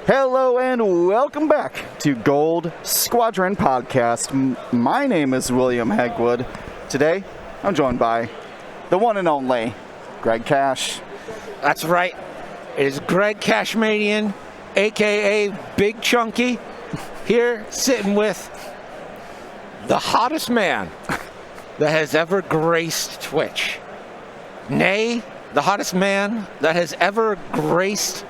Hello and welcome back to Gold Squadron Podcast. My name is William Hegwood. Today, I'm joined by the one and only Greg Cash. That's right. It is Greg Cashmanian, a.k.a. Big Chunky, here sitting with the hottest man that has ever graced Twitch. Nay, the hottest man that has ever graced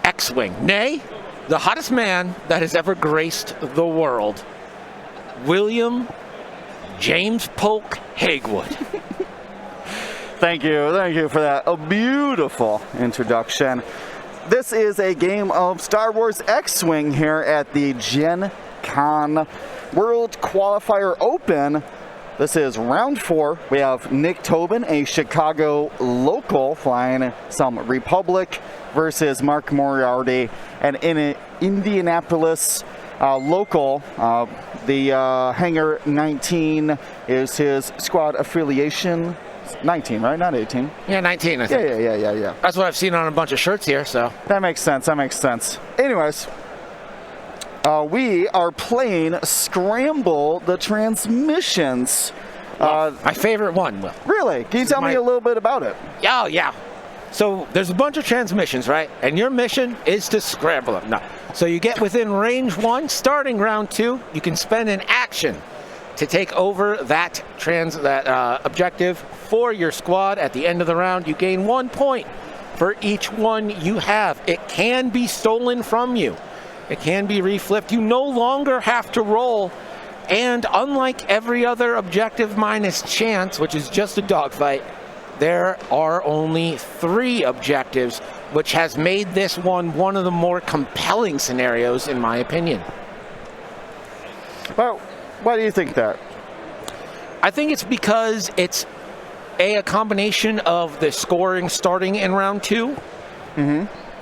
X-Wing. Nay, the hottest man that has ever graced the world. William James Polk Hegwood. Thank you for that. A beautiful introduction. This is a game of Star Wars X-Wing here at the Gen Con World Qualifier Open. This is round 4. We have Nick Tobin, a Chicago local, flying some Republic, versus Mark Moriarty, an Indianapolis local. The Hangar 19 is his squad affiliation. 19, right? Not 18. Yeah, 19, I think. Yeah. That's what I've seen on a bunch of shirts here, so. That makes sense. Anyways, we are playing Scramble the Transmissions. My favorite one, Will. Really? Can you tell me a little bit about it? Oh, yeah. So there's a bunch of transmissions, right? And your mission is to scramble them. No. So you get within range 1, starting round 2, you can spend an action to take over that objective for your squad. At the end of the round, you gain 1 point for each one you have. It can be stolen from you. It can be reflipped. You no longer have to roll. And unlike every other objective minus chance, which is just a dogfight, there are only 3 objectives, which has made this one of the more compelling scenarios, in my opinion. Well, why do you think that? I think it's because it's a combination of the scoring starting in round 2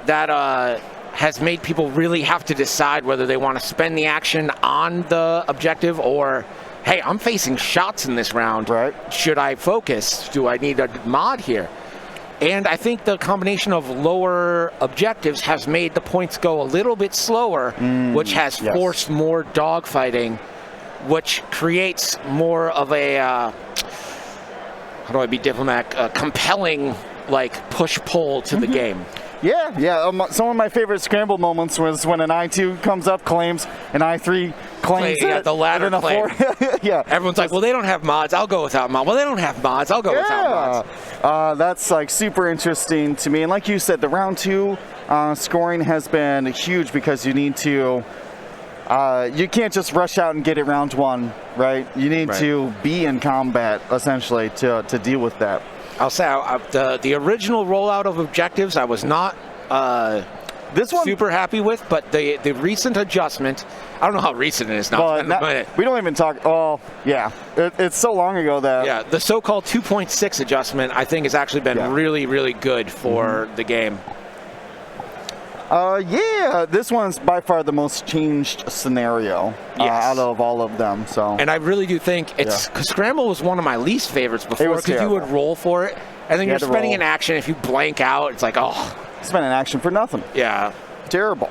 that has made people really have to decide whether they want to spend the action on the objective or, hey, I'm facing shots in this round. Right. Should I focus? Do I need a mod here? And I think the combination of lower objectives has made the points go a little bit slower, which has forced more dogfighting, which creates more of a, how do I be diplomatic, compelling, like, push-pull to the game. Yeah. Some of my favorite scramble moments was when an I-2 comes up, claims, an I-3 claims it. The ladder claim. Yeah. Everyone's like, well, they don't have mods. I'll go without mods. Well, they don't have mods. I'll go without mods. That's like super interesting to me. And like you said, the round 2 scoring has been huge because you need to, you can't just rush out and get it round 1, right? You need to be in combat, essentially, to deal with that. I'll say the original rollout of objectives I was not super happy with, but the recent adjustment, I don't know how recent it is now. We don't even talk. Oh, yeah. It's so long ago that. Yeah, the so-called 2.6 adjustment I think has actually been really, really good for the game. This one's by far the most changed scenario out of all of them. So, and I really do think it's because Scramble was one of my least favorites before because you would roll for it, and then you're spending an action. If you blank out, it's like, oh, spend an action for nothing. Yeah, terrible.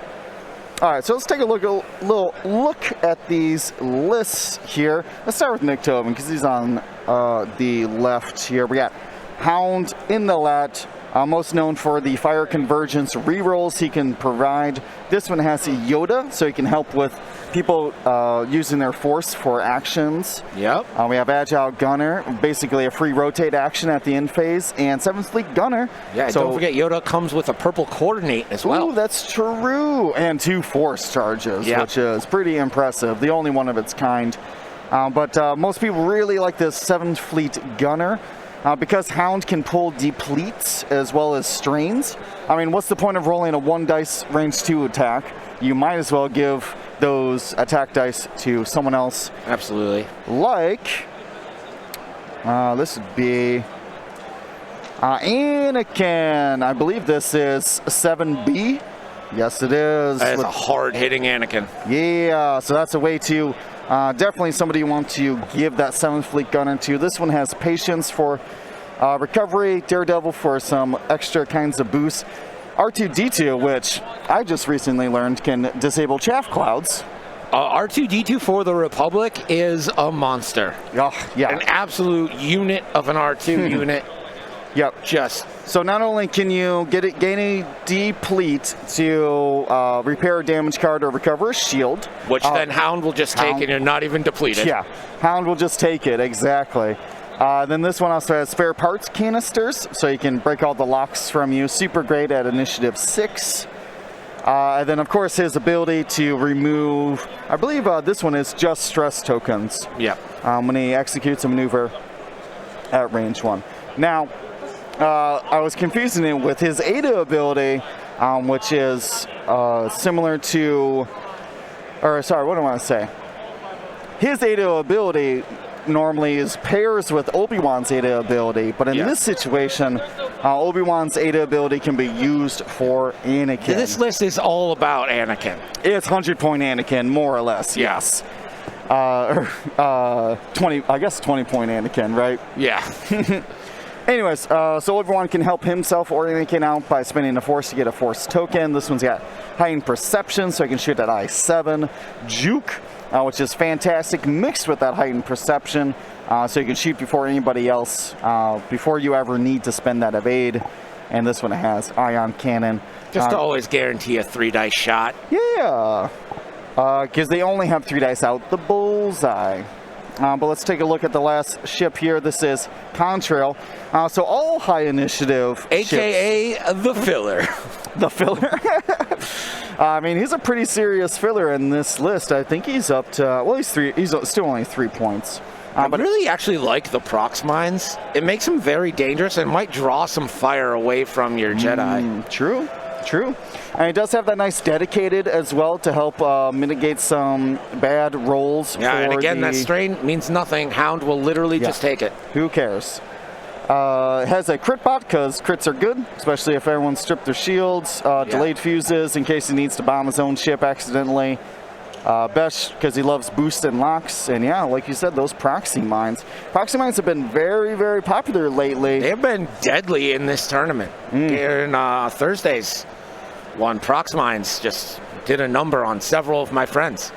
All right, so let's take a little look at these lists here. Let's start with Nick Tobin because he's on the left here. We got Hound in the lat. Most known for the fire convergence rerolls he can provide. This one has a Yoda, so he can help with people using their force for actions. Yep. We have Agile Gunner, basically a free rotate action at the end phase, and 7th Fleet Gunner. Yeah, so, don't forget Yoda comes with a purple coordinate as well. Ooh, that's true. And 2 force charges, which is pretty impressive. The only one of its kind. But most people really like this 7th Fleet Gunner. Because Hound can pull depletes as well as strains. I mean, what's the point of rolling a 1 dice range 2 attack? You might as well give those attack dice to someone else. Absolutely. Like, this would be Anakin. I believe this is 7B. Yes, it is. That is a hard-hitting Anakin. Yeah, so that's a way to definitely somebody you want to give that 7th Fleet Gunner to. This one has Patience for recovery, Daredevil for some extra kinds of boosts. R2-D2, which I just recently learned can disable chaff clouds. R2-D2 for the Republic is a monster. Oh, yeah. An absolute unit of an R2 unit. Yep. So not only can you gain a deplete to repair a damage card or recover a shield. Which then Hound will just take and you're not even depleted. Yeah, Hound will just take it, exactly. Then this one also has spare parts canisters, so you can break all the locks from you. Super great at initiative 6. And then, of course, his ability to remove, I believe this one is just stress tokens. Yep. When he executes a maneuver at range 1. Now, I was confusing it with his Ada ability, which is similar to, or sorry, what do I want to say? His Ada ability normally is pairs with Obi-Wan's Ada ability, but in this situation, Obi-Wan's Ada ability can be used for Anakin. This list is all about Anakin. It's 100-point Anakin, more or less, yes. 20, I guess 20-point Anakin, right? Yeah. Anyways, so Obi-Wan can help himself or Anakin out by spending a Force to get a Force token. This one's got heightened perception, so I can shoot at I-7. Juke, which is fantastic, mixed with that heightened perception, so you can shoot before anybody else, before you ever need to spend that evade. And this one has ion cannon. Just to always guarantee a 3-dice shot. Yeah, because they only have 3 dice out the bullseye. But let's take a look at the last ship here. This is Contrail. So all high initiative AKA ships. the filler. The filler? I mean, he's a pretty serious filler in this list. I think he's up to, well, he's still only 3 points. I really actually like the prox mines. It makes him very dangerous and might draw some fire away from your Jedi. True. And he does have that nice dedicated as well to help mitigate some bad rolls. Yeah, and again, that strain means nothing. Hound will literally just take it. Who cares? It has a crit bot because crits are good, especially if everyone's stripped their shields. Delayed fuses in case he needs to bomb his own ship accidentally. Besh, because he loves boost and locks. And yeah, like you said, those proxy mines. Proxy mines have been very, very popular lately. They've been deadly in this tournament. In Thursday's one, prox mines just did a number on several of my friends.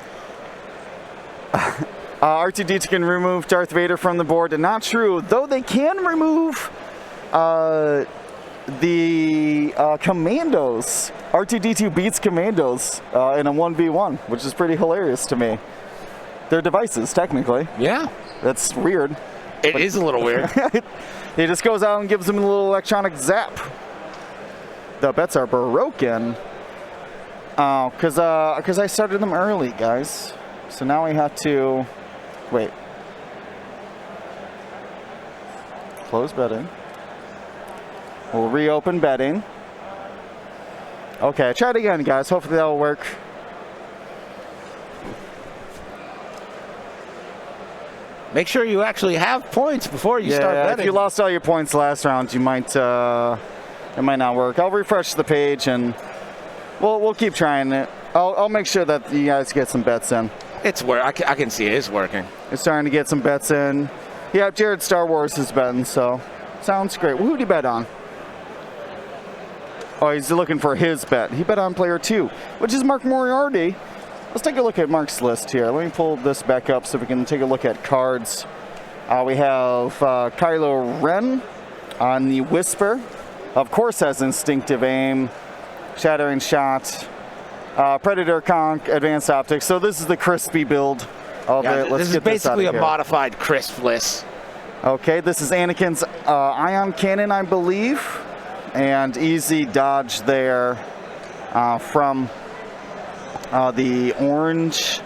R2-D2 can remove Darth Vader from the board, and not true, though they can remove the Commandos. R2-D2 beats Commandos in a 1v1, which is pretty hilarious to me. They're devices, technically. Yeah. That's weird. It is a little weird. He just goes out and gives them a little electronic zap. The bets are broken. Oh, because I started them early, guys. So now we have to... Wait. Close betting. We'll reopen betting. Okay, try it again, guys. Hopefully that'll work. Make sure you actually have points before you start betting. If you lost all your points last round, you might it might not work. I'll refresh the page and we'll keep trying it. I'll make sure that you guys get some bets in. It's I can see it is working. It's starting to get some bets in. Yeah, Jared Star Wars is betting, so sounds great. Who did he bet on? Oh, he's looking for his bet. He bet on player 2, which is Mark Moriarty. Let's take a look at Mark's list here. Let me pull this back up so we can take a look at cards. We have Kylo Ren on the Whisper. Of course has instinctive aim, shattering shot, Predator Conk, advanced optics. So this is the crispy build of it. Let's this is basically a modified Crispless. Okay, this is Anakin's ion cannon, I believe, and easy dodge there from the orange.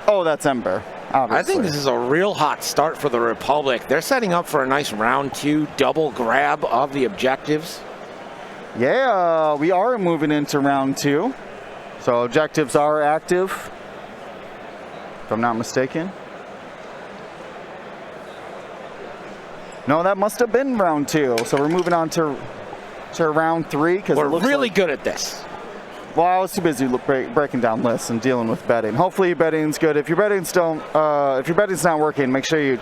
Oh, that's Ember. Obviously. I think this is a real hot start for the Republic. They're setting up for a nice round 2 double grab of the objectives. Yeah, we are moving into round 2. So objectives are active, if I'm not mistaken. No, that must have been round 2. So we're moving on to round 3. We're really good at this. Well, I was too busy breaking down lists and dealing with betting. Hopefully, betting's good. If your betting's not working, make sure you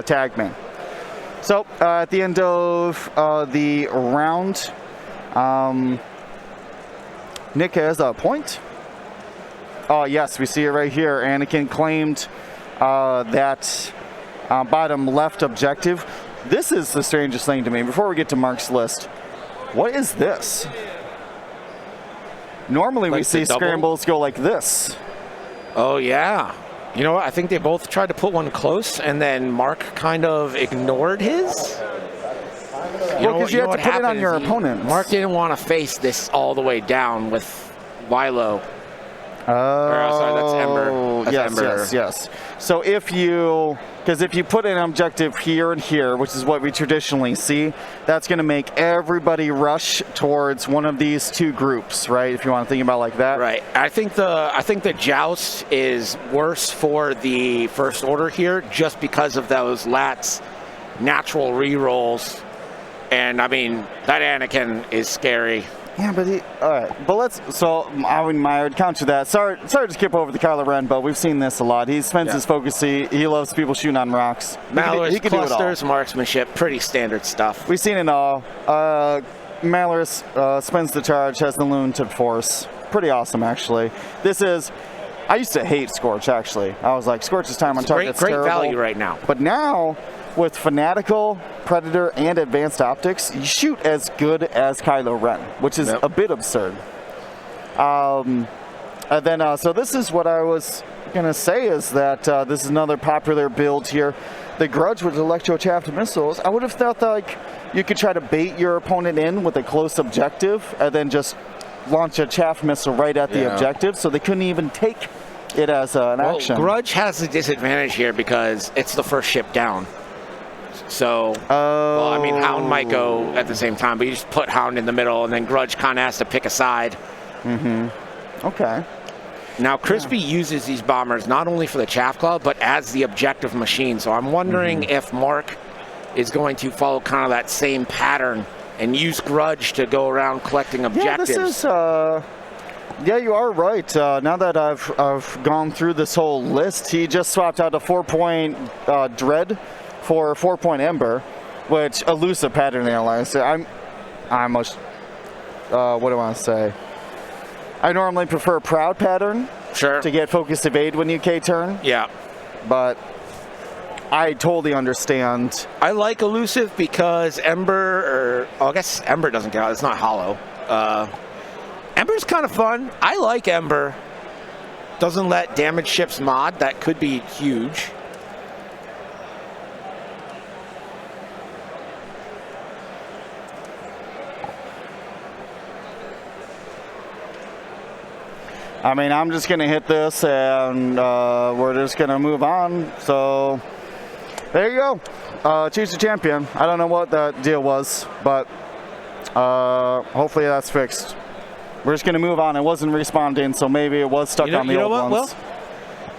tag me. So at the end of the round, Nick has a point. Oh, yes, we see it right here. Anakin claimed that bottom left objective. This is the strangest thing to me. Before we get to Mark's list, what is this? Normally we see scrambles go like this. Oh, yeah. You know what? I think they both tried to put one close, and then Mark kind of ignored his. Well, because you have to put it on your opponent. Mark didn't want to face this all the way down with Wilo. Oh, sorry, that's Ember. That's yes. So if you put an objective here and here, which is what we traditionally see, that's going to make everybody rush towards one of these two groups, right? If you want to think about it like that. Right. I think the joust is worse for the First Order here, just because of those lats natural rerolls, and I mean that Anakin is scary. Yeah, but all right. But I would counter that. Sorry to skip over the Kylo Ren, but we've seen this a lot. He spends his focus. He loves people shooting on rocks. Malor's clusters, marksmanship, pretty standard stuff. We've seen it all. Malor's spends the charge, has the lunatic force. Pretty awesome, actually. I used to hate Scorch, actually. I was like, Scorch's time on target. Great value right now. But now, with Fanatical, Predator, and Advanced Optics, you shoot as good as Kylo Ren, which is a bit absurd. And then, so this is what I was going to say, is that this is another popular build here. The Grudge with electro-chaff missiles. I would have thought that like you could try to bait your opponent in with a close objective and then just launch a chaff missile right at the objective, so they couldn't even take it as an action. Grudge has a disadvantage here because it's the first ship down. So, well, I mean, Hound might go at the same time, but you just put Hound in the middle, and then Grudge kind of has to pick a side. Okay. Now, Crispy uses these bombers not only for the chaff cloud, but as the objective machine. So I'm wondering if Mark is going to follow kind of that same pattern and use Grudge to go around collecting objectives. Yeah, this is, yeah, you are right. Now that I've gone through this whole list, he just swapped out a 4-point Dread for a 4-point Ember, which elusive pattern analyzer. What do I want to say? I normally prefer Proud pattern to get focused evade when you K-turn. Yeah. But I totally understand. I like elusive because Ember, I guess Ember doesn't count. It's not hollow. Ember's kind of fun. I like Ember. Doesn't let damage ships mod. That could be huge. I mean, I'm just going to hit this, and we're just going to move on. So, there you go. Choose the champion. I don't know what that deal was, but hopefully that's fixed. We're just going to move on. It wasn't responding, so maybe it was stuck on the old ones. Well,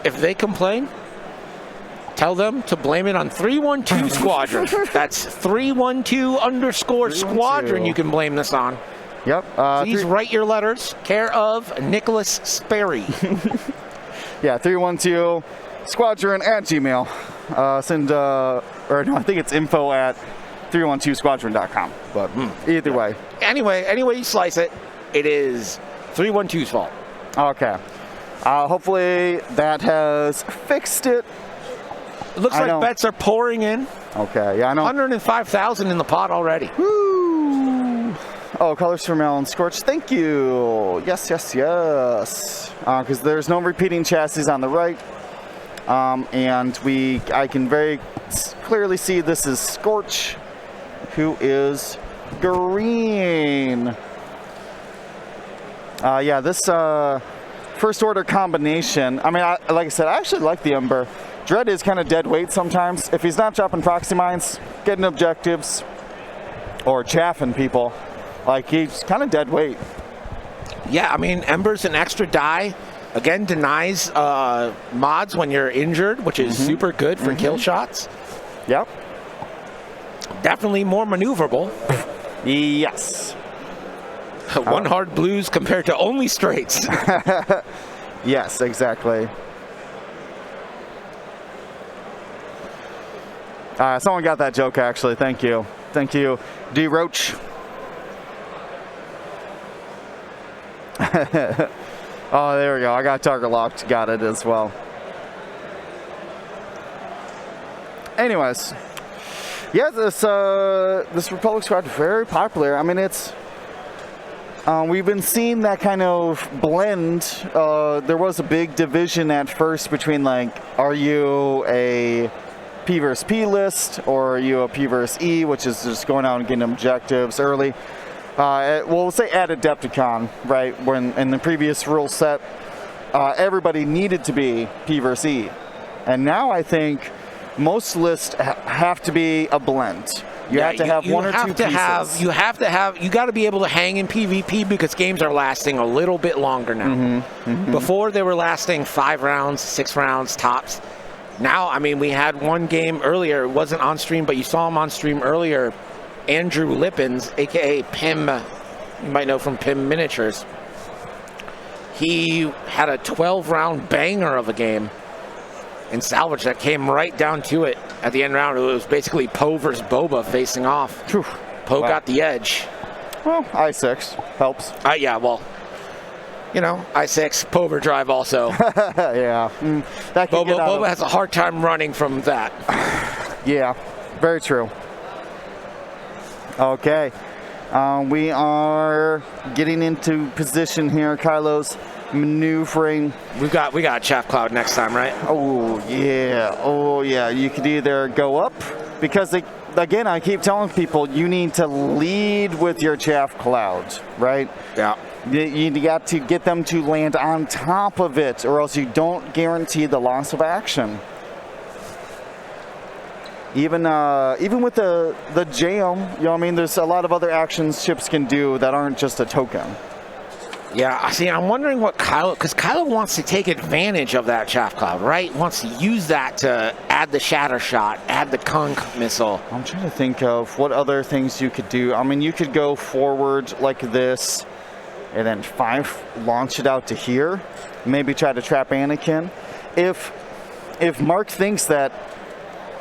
if they complain, tell them to blame it on 312 Squadron. That's 312_Squadron you can blame this on. Yep. Please write your letters. Care of Nicholas Sperry. Yeah, 312 Squadron at Gmail. Send, or no, I think it's info at 312squadron.com. But either way. Anyway you slice it, it is 312's fault. Okay. Hopefully that has fixed it. It looks like bets are pouring in. Okay, yeah, I know. 105,000 in the pot already. Woo! Oh, colors for Mel and Scorch. Thank you. Yes. Because there's no repeating chassis on the right. And I can very clearly see this is Scorch, who is green. Yeah, this first order combination. I mean, like I said, I actually like the Ember. Dread is kind of dead weight sometimes. If he's not dropping proxy mines, getting objectives, or chaffing people, like he's kind of dead weight. Yeah, I mean, Ember's an extra die. Again, denies mods when you're injured, which is super good for kill shots. Yep. Definitely more maneuverable. Yes. One hard blues compared to only straights. Yes, exactly. Someone got that joke, actually. Thank you. Thank you, D. Roach. Oh, there we go. I got target locked. Got it as well. Anyways, yeah, this Republic squad very popular. I mean, it's we've been seeing that kind of blend. There was a big division at first between like, are you a P versus P list or are you a P versus E, which is just going out and getting objectives early. We'll say at Adepticon, right? When in the previous rule set, everybody needed to be P versus E, and now I think most lists have to be a blend. You have to have one or two pieces. You got to be able to hang in PvP because games are lasting a little bit longer now. Before they were lasting 5 rounds, 6 rounds tops. Now, I mean, we had one game earlier. It wasn't on stream, but you saw him on stream earlier. Andrew Lippins, a.k.a. Pim, you might know from Pim Miniatures. He had a 12-round banger of a game in Salvage that came right down to it at the end round. It was basically Poe versus Boba facing off. Poe got the edge. Well, I6 helps. Yeah, well, you know, I6, Poe overdrive also. Yeah. That can Boba has a hard time running from that. Yeah, very true. Okay. We are getting into position here. Kylo's maneuvering. We got Chaff Cloud next time, right? Oh yeah. You could either go up because again, I keep telling people you need to lead with your Chaff Cloud, right? Yeah. You got to get them to land on top of it, or else you don't guarantee the loss of action. Even with the JM, you know what I mean? There's a lot of other actions ships can do that aren't just a token. Yeah, see, I'm wondering what Kylo, because Kylo wants to take advantage of that Chaff Cloud, right? Wants to use that to add the Shatter Shot, add the Kunk missile. I'm trying to think of what other things you could do. I mean, you could go forward like this, and then 5 launch it out to here. Maybe try to trap Anakin. If Mark thinks that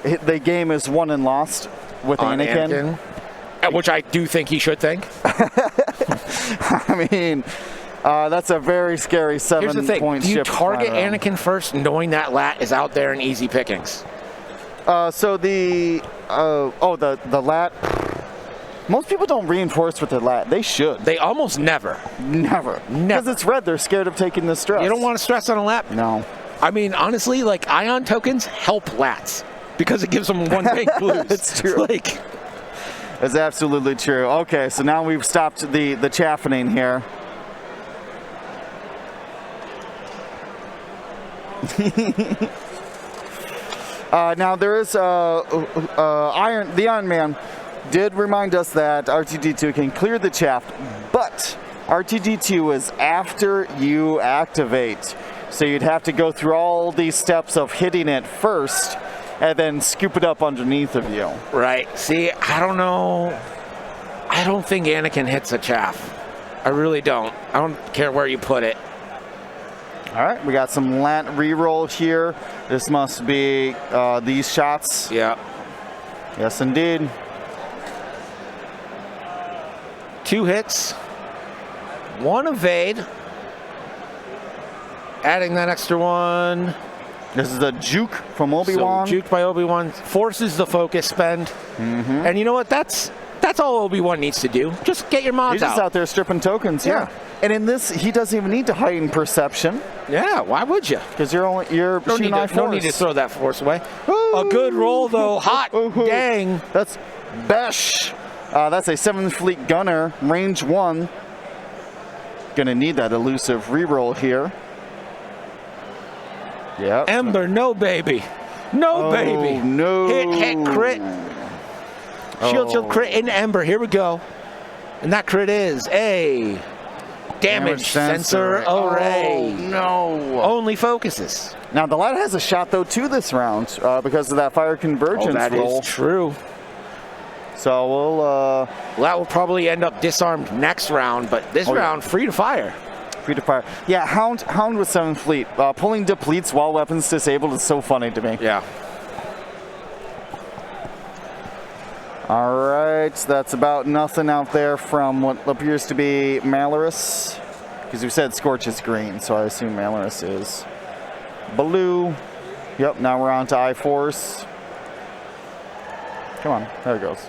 the game is won and lost with Anakin, which I do think he should think. I mean, that's a very scary 7-point ship. Here's the thing: do you target Anakin first, knowing that lat is out there in easy pickings? So the lat. Most people don't reinforce with the lat. They should. They almost never. Never. Because it's red. They're scared of taking the stress. You don't want to stress on a lat. No. I mean, honestly, like ion tokens help lats because it gives them one big boost. It's true. It's absolutely true. Okay, so now we've stopped the chaffening here. Now there is the Iron Man did remind us that R2-D2 can clear the chaff, but R2-D2 is after you activate. So you'd have to go through all these steps of hitting it first and then scoop it up underneath of you. Right. See, I don't know. I don't think Anakin hits a chaff. I really don't. I don't care where you put it. All right, we got some lat reroll here. This must be these shots. Yeah. Yes, indeed. 2 hits, 1 evade, adding that extra 1. This is a juke from Obi-Wan. So, juked by Obi-Wan, forces the focus spend. And you know what? That's all Obi-Wan needs to do. Just get your mods out. He's just out there stripping tokens, yeah. And in this, he doesn't even need to heighten perception. Yeah, why would you? Because you're no need to throw that force away. Ooh. A good roll though, hot dang. That's Besh. That's a 7th Fleet gunner, range 1. Gonna need that elusive reroll here. Yeah. Ember, no baby. No baby. No. Hit, crit. Shield, crit in Ember. Here we go. And that crit is a damage sensor array. Oh, no. Only focuses. Now, the lat has a shot, though, to this round because of that fire convergence that roll. Is true. So we'll... that will probably end up disarmed next round, but this round, free to fire. Free to fire. Yeah, Hound with 7th Fleet. Pulling depletes while weapons disabled is so funny to me. Yeah. All right, that's about nothing out there from what appears to be Malorus. Because we said Scorch is green, so I assume Malorus is blue. Yep, now we're on to I-Force. Come on, there it goes.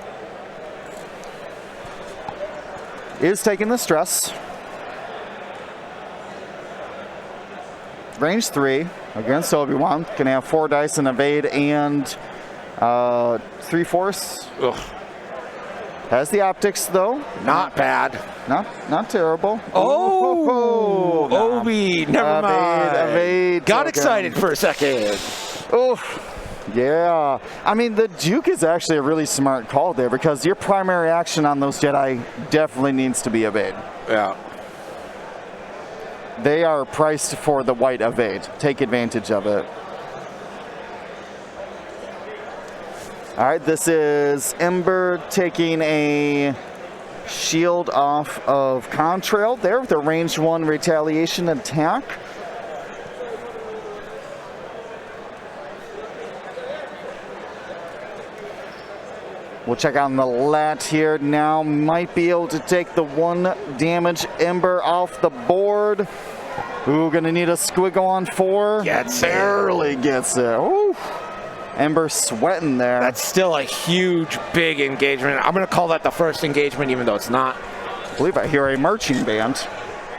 Is taking the stress. Range 3 against Obi-Wan. Can have 4 dice in evade and 3 force. Ugh. Has the optics though. Not bad. Not terrible. Oh, Obi, never mind. Evade. Got excited for a second. Oh, yeah. I mean, the Duke is actually a really smart call there because your primary action on those Jedi definitely needs to be evade. Yeah. They are priced for the white evade. Take advantage of it. All right, this is Ember taking a shield off of Contrail there with a range 1 retaliation attack. We'll check on the lat here now. Might be able to take the 1 damage Ember off the board. Ooh, gonna need a squiggle on 4. Gets it. Barely gets it. Ooh. Ember sweating there. That's still a huge, big engagement. I'm going to call that the first engagement, even though it's not. I believe I hear a marching band.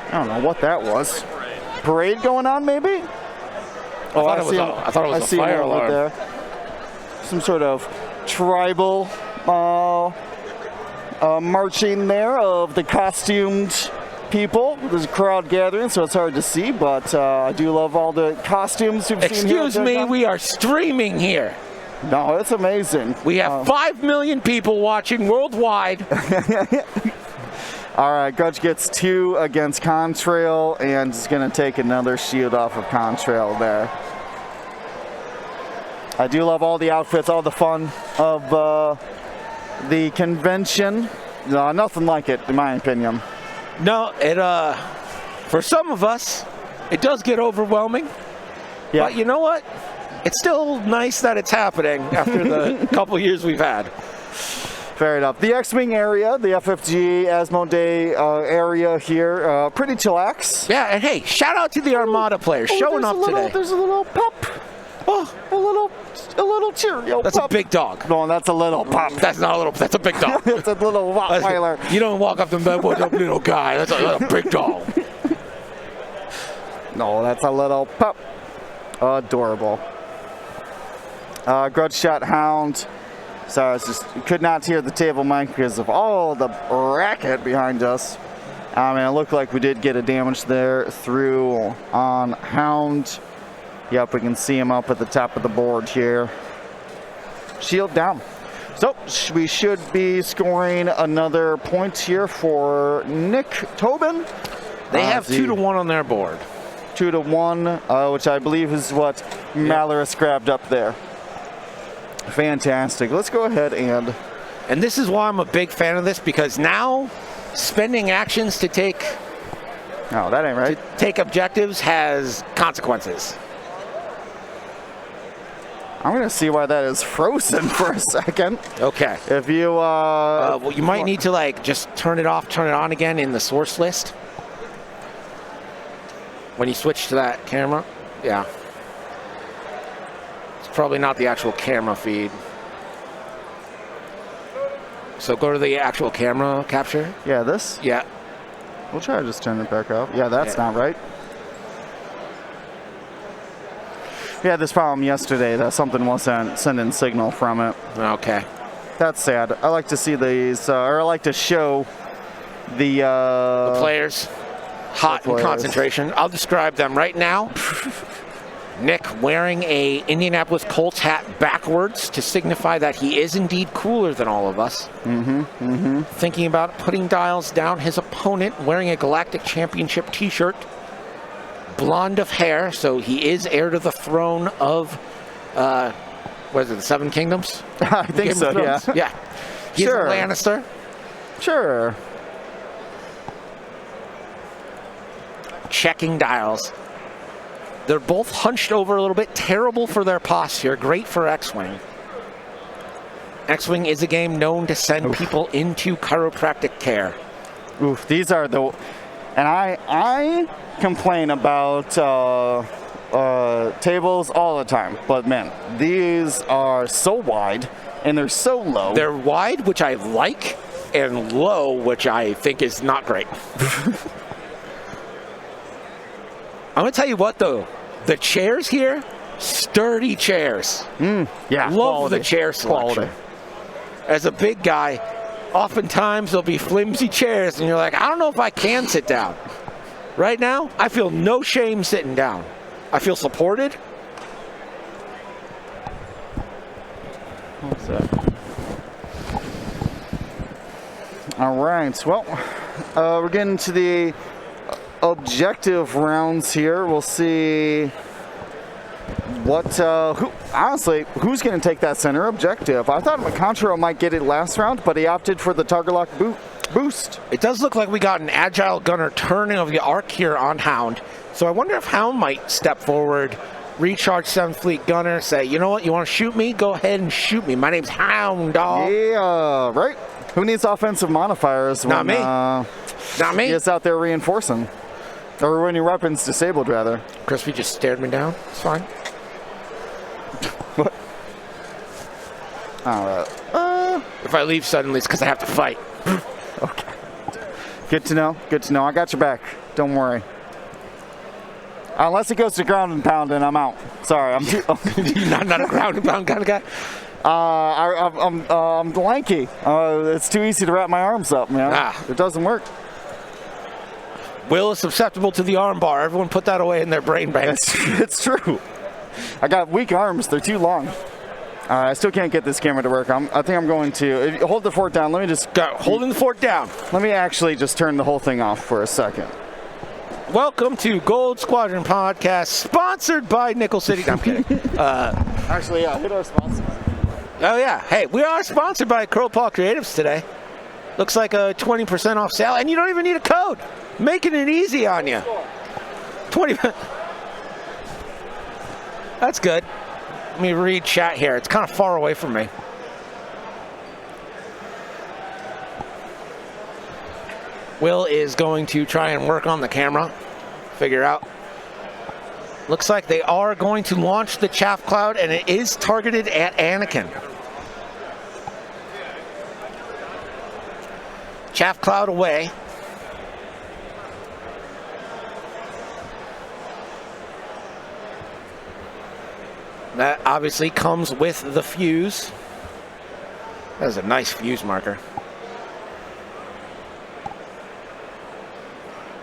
I don't know what that was. Parade going on, maybe? Oh, I thought it was a fire alarm. There. Some sort of tribal marching there of the costumed people. There's a crowd gathering, so it's hard to see, but I do love all the costumes you've seen here. Excuse me, we are streaming here. No, it's amazing. We have 5 million people watching worldwide. All right, Grudge gets 2 against Contrail, and is going to take another shield off of Contrail there. I do love all the outfits, all the fun of the convention. Nothing like it, in my opinion. No, it for some of us, it does get overwhelming. Yeah. But you know what? It's still nice that it's happening after the couple years we've had. Fair enough. The X-Wing area, the FFG Asmodee area here, pretty chillax. Yeah, and hey, shout out to the Armada players showing up today. There's a little pup. Oh, a little Cheerio That's pup. A big dog. No, that's a little pup. That's not a little. That's a big dog. It's a little Rottweiler. You don't walk up to them with a little guy. That's a big dog. No, that's a little pup. Adorable. Grudge shot Hound. Sorry, I could not hear the table mic because of all the racket behind us. And it looked like we did get a damage there through on Hound. Yep, we can see him up at the top of the board here. Shield down. So we should be scoring another point here for Nick Tobin. They have 2-1 on their board. 2-1, which I believe is what Malorus grabbed up there. Fantastic. Let's go ahead and... And this is why I'm a big fan of this, because now spending actions to take... Oh, that ain't right. To take objectives has consequences. I'm going to see why that is frozen for a second. Okay. If you... well, you might need to, like, just turn it off, turn it on again in the source list. When you switch to that camera. Yeah. It's probably not the actual camera feed. So go to the actual camera capture. Yeah, this? Yeah. We'll try to just turn it back up. Yeah, that's not right. We had this problem yesterday that something wasn't sending signal from it. Okay. That's sad. I like to see these, or I like to show the players hot in concentration. I'll describe them right now. Nick wearing a Indianapolis Colts hat backwards to signify that he is indeed cooler than all of us. Thinking about putting dials down his opponent, wearing a Galactic Championship t-shirt. Blonde of hair, so he is heir to the throne of, what is it, the Seven Kingdoms? I think so, yeah. Yeah. He's a Lannister. Sure. Checking dials. They're both hunched over a little bit. Terrible for their posture. Great for X-Wing. X-Wing is a game known to send people into chiropractic care. Oof, these are the... And I complain about tables all the time, but man, these are so wide and they're so low. They're wide, which I like, and low, which I think is not great. I'm going to tell you what, though. The chairs here, sturdy chairs. Yeah, Love quality. the chair selection. Quality. As a big guy, oftentimes there'll be flimsy chairs, and you're like, I don't know if I can sit down. Right now, I feel no shame sitting down. I feel supported. What's that? All right. Well, we're getting to the objective rounds here. We'll see who's going to take that center objective. I thought McContro might get it last round, but he opted for the target lock boost. It does look like we got an agile gunner turning of the arc here on Hound. So I wonder if Hound might step forward, recharge 7th Fleet gunner, say, you know what, you want to shoot me? Go ahead and shoot me. My name's Hound, dog. Yeah, right. Who needs offensive modifiers when Not me. Not me. He's out there reinforcing? Or when your weapon's disabled, rather. Crispy just stared me down. It's fine. What? All right. If I leave suddenly, it's because I have to fight. Okay. Good to know. Good to know. I got your back. Don't worry. Unless it goes to ground and pound, and I'm out. Sorry, I'm too. not a ground and pound kind of guy. I'm lanky. It's too easy to wrap my arms up, man. It doesn't work. Will is susceptible to the arm bar. Everyone put that away in their brain bank. It's true. I got weak arms. They're too long. I still can't get this camera to work. I think I'm going to hold the fort down. Let me just go. Holding the fort down. Let me actually just turn the whole thing off for a second. Welcome to Gold Squadron Podcast, sponsored by Nickel City. No, I'm kidding. Actually, yeah, hit our sponsors. Oh, yeah. Hey, we are sponsored by Crow Paw Creatives today. Looks like a 20% off sale, and you don't even need a code. Making it easy on you. 20%. That's good. Let me read chat here. It's kind of far away from me. Will is going to try and work on the camera. Figure out. Looks like they are going to launch the chaff cloud, and it is targeted at Anakin. Chaff cloud away. That obviously comes with the fuse. That is a nice fuse marker.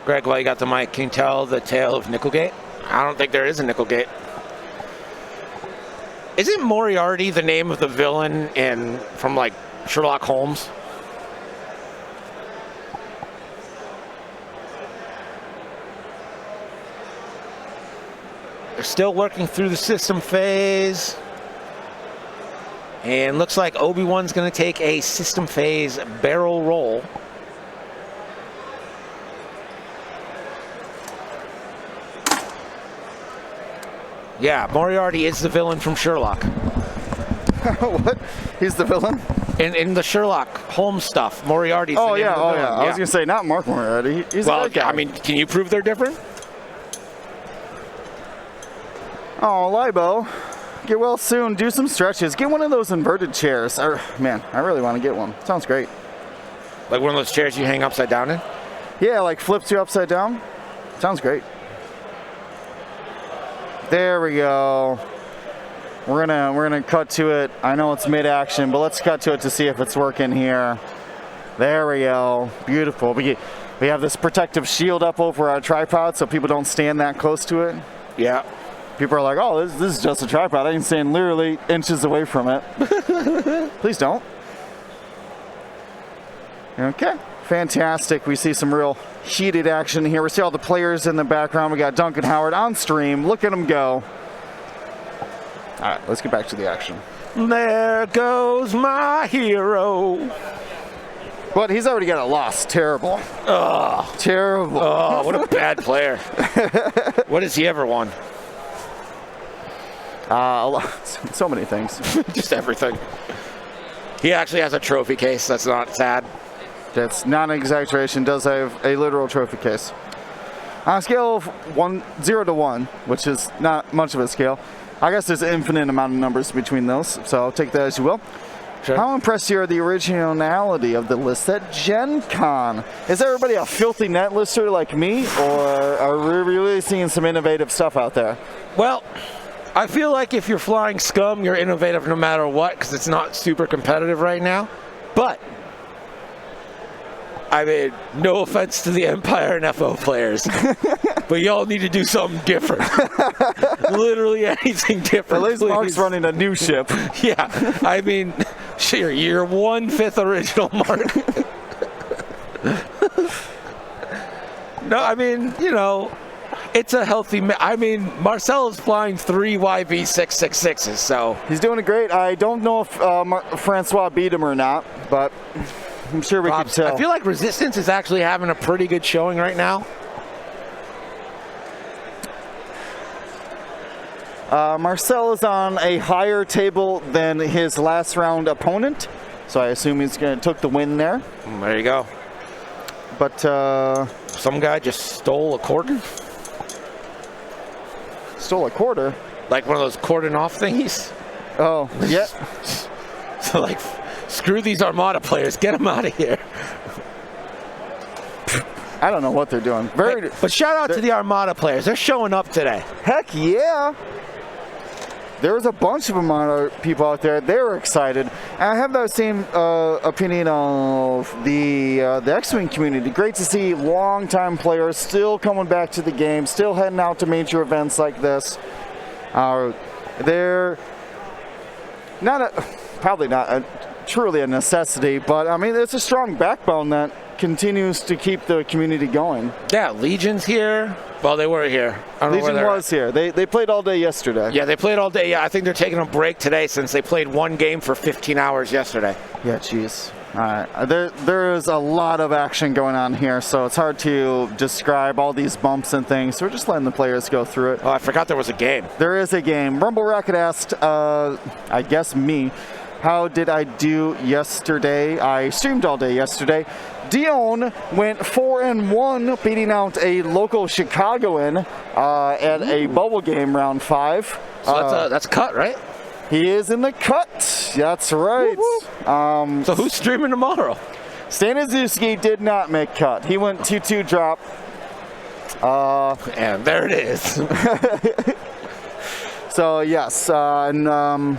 Greg, while you got the mic, can you tell the tale of Nickelgate? I don't think there is a Nickelgate. Isn't Moriarty the name of the villain from like Sherlock Holmes? They're still working through the system phase. And looks like Obi-Wan's going to take a system phase barrel roll. Yeah, Moriarty is the villain from Sherlock. What? He's the villain? In the Sherlock Holmes stuff, Moriarty's the name of the villain. Yeah. I was going to say, not Mark Moriarty. He's a good guy. I mean, can you prove they're different? Oh, Libo. Get well soon. Do some stretches. Get one of those inverted chairs. Man, I really want to get one. Sounds great. Like one of those chairs you hang upside down in? Yeah, like flips you upside down. Sounds great. There we go. We're gonna cut to it. I know it's mid-action, but let's cut to it to see if it's working here. There we go. Beautiful. We have this protective shield up over our tripod so people don't stand that close to it. Yeah. People are like, oh, this is just a tripod. I can stand literally inches away from it. Please don't. Okay. Fantastic. We see some real heated action here. We see all the players in the background. We got Duncan Howard on stream. Look at him go. All right, let's get back to the action. There goes my hero. But he's already got a loss. Terrible. Oh. Terrible. Oh, what a bad player. What has he ever won? So many things. Just everything. He actually has a trophy case. That's not sad. That's not an exaggeration. Does have a literal trophy case. On a scale of 0 to 1, which is not much of a scale, I guess there's an infinite amount of numbers between those, so take that as you will. Sure. How impressed you are the originality of the list at Gen Con? Is everybody a filthy net lister like me, or are we really seeing some innovative stuff out there? Well, I feel like if you're flying scum, you're innovative no matter what, because it's not super competitive right now. But, I mean, no offense to the Empire and FO players, but y'all need to do something different. Literally anything different. At least please. Mark's running a new ship. Yeah, I mean, sure, you're 1/5 original, Mark. No, I mean, you know, it's a healthy. I mean, Marcelo's flying 3 YV666s, so He's doing great. I don't know if Francois beat him or not, but I'm sure we can tell. I feel like Resistance is actually having a pretty good showing right now. Marcel is on a higher table than his last round opponent, so I assume he's going to took the win there. There you go. But Some guy just stole a quarter, stole a quarter. like one of those cordon off thingies. Oh, yeah. So like, screw these Armada players, get them out of here. I don't know what they're doing. But shout out to the Armada players, they're showing up today. Heck yeah. There was a bunch of Armada people out there. They were excited. And I have that same opinion of the X-Wing community. Great to see longtime players still coming back to the game, still heading out to major events like this. They're probably not truly a necessity, but I mean, it's a strong backbone that continues to keep the community going. Yeah, Legion's here. Well, they were here. I don't know Legion where was here. They played all day yesterday. Yeah, they played all day. Yeah, I think they're taking a break today since they played one game for 15 hours yesterday. Yeah, jeez. All right. There is a lot of action going on here, so it's hard to describe all these bumps and things. So we're just letting the players go through it. Oh, I forgot there was a game. There is a game. Rumble Rocket asked, I guess me, how did I do yesterday? I streamed all day yesterday. Dion went 4-1, beating out a local Chicagoan at a bubble game round 5. So that's a cut, right? He is in the cut. That's right. So who's streaming tomorrow? Staniszewski did not make cut. He went 2-2 drop. And there it is. So yes, and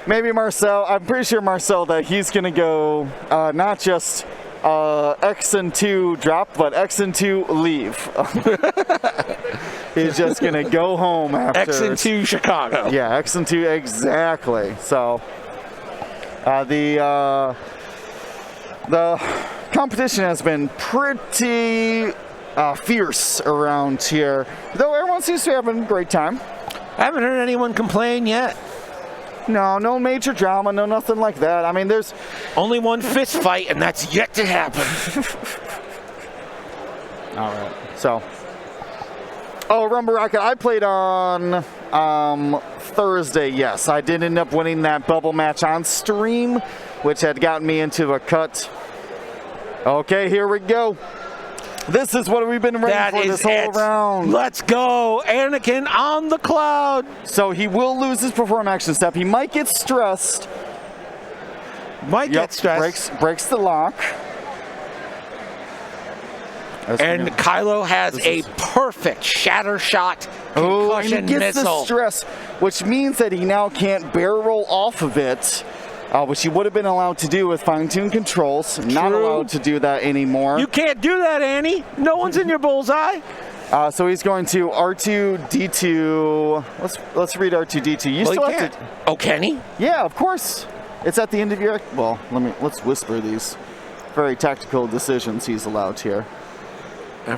maybe Marcel. I'm pretty sure Marcel that he's gonna go not just X and 2 drop, but X and 2 leave. He's just gonna go home after X and 2 Chicago. Yeah, X and 2 exactly. So the competition has been pretty fierce around here, though everyone seems to be having a great time. I haven't heard anyone complain yet. No major drama, no nothing like that. I mean, there's only one fist fight, and that's yet to happen. All right. So, Rumble Rocket, I played on Thursday. Yes, I did end up winning that bubble match on stream, which had gotten me into a cut. Okay, here we go. This is what we've been waiting for this whole round. Let's go. Anakin on the cloud. So he will lose his perform action step. He might get stressed. Get stressed. Breaks the lock. And Kylo has a perfect shatter shot concussion and he gets missile. the stress, which means that he now can't barrel roll off of it. Which he would have been allowed to do with fine-tuned controls. True. Not allowed to do that anymore. You can't do that, Annie. No one's in your bullseye. So he's going to R2-D2. Let's read R2-D2. You still have to. Oh, can he? Yeah, of course. It's at the end of your. Well, let's whisper these very tactical decisions he's allowed here.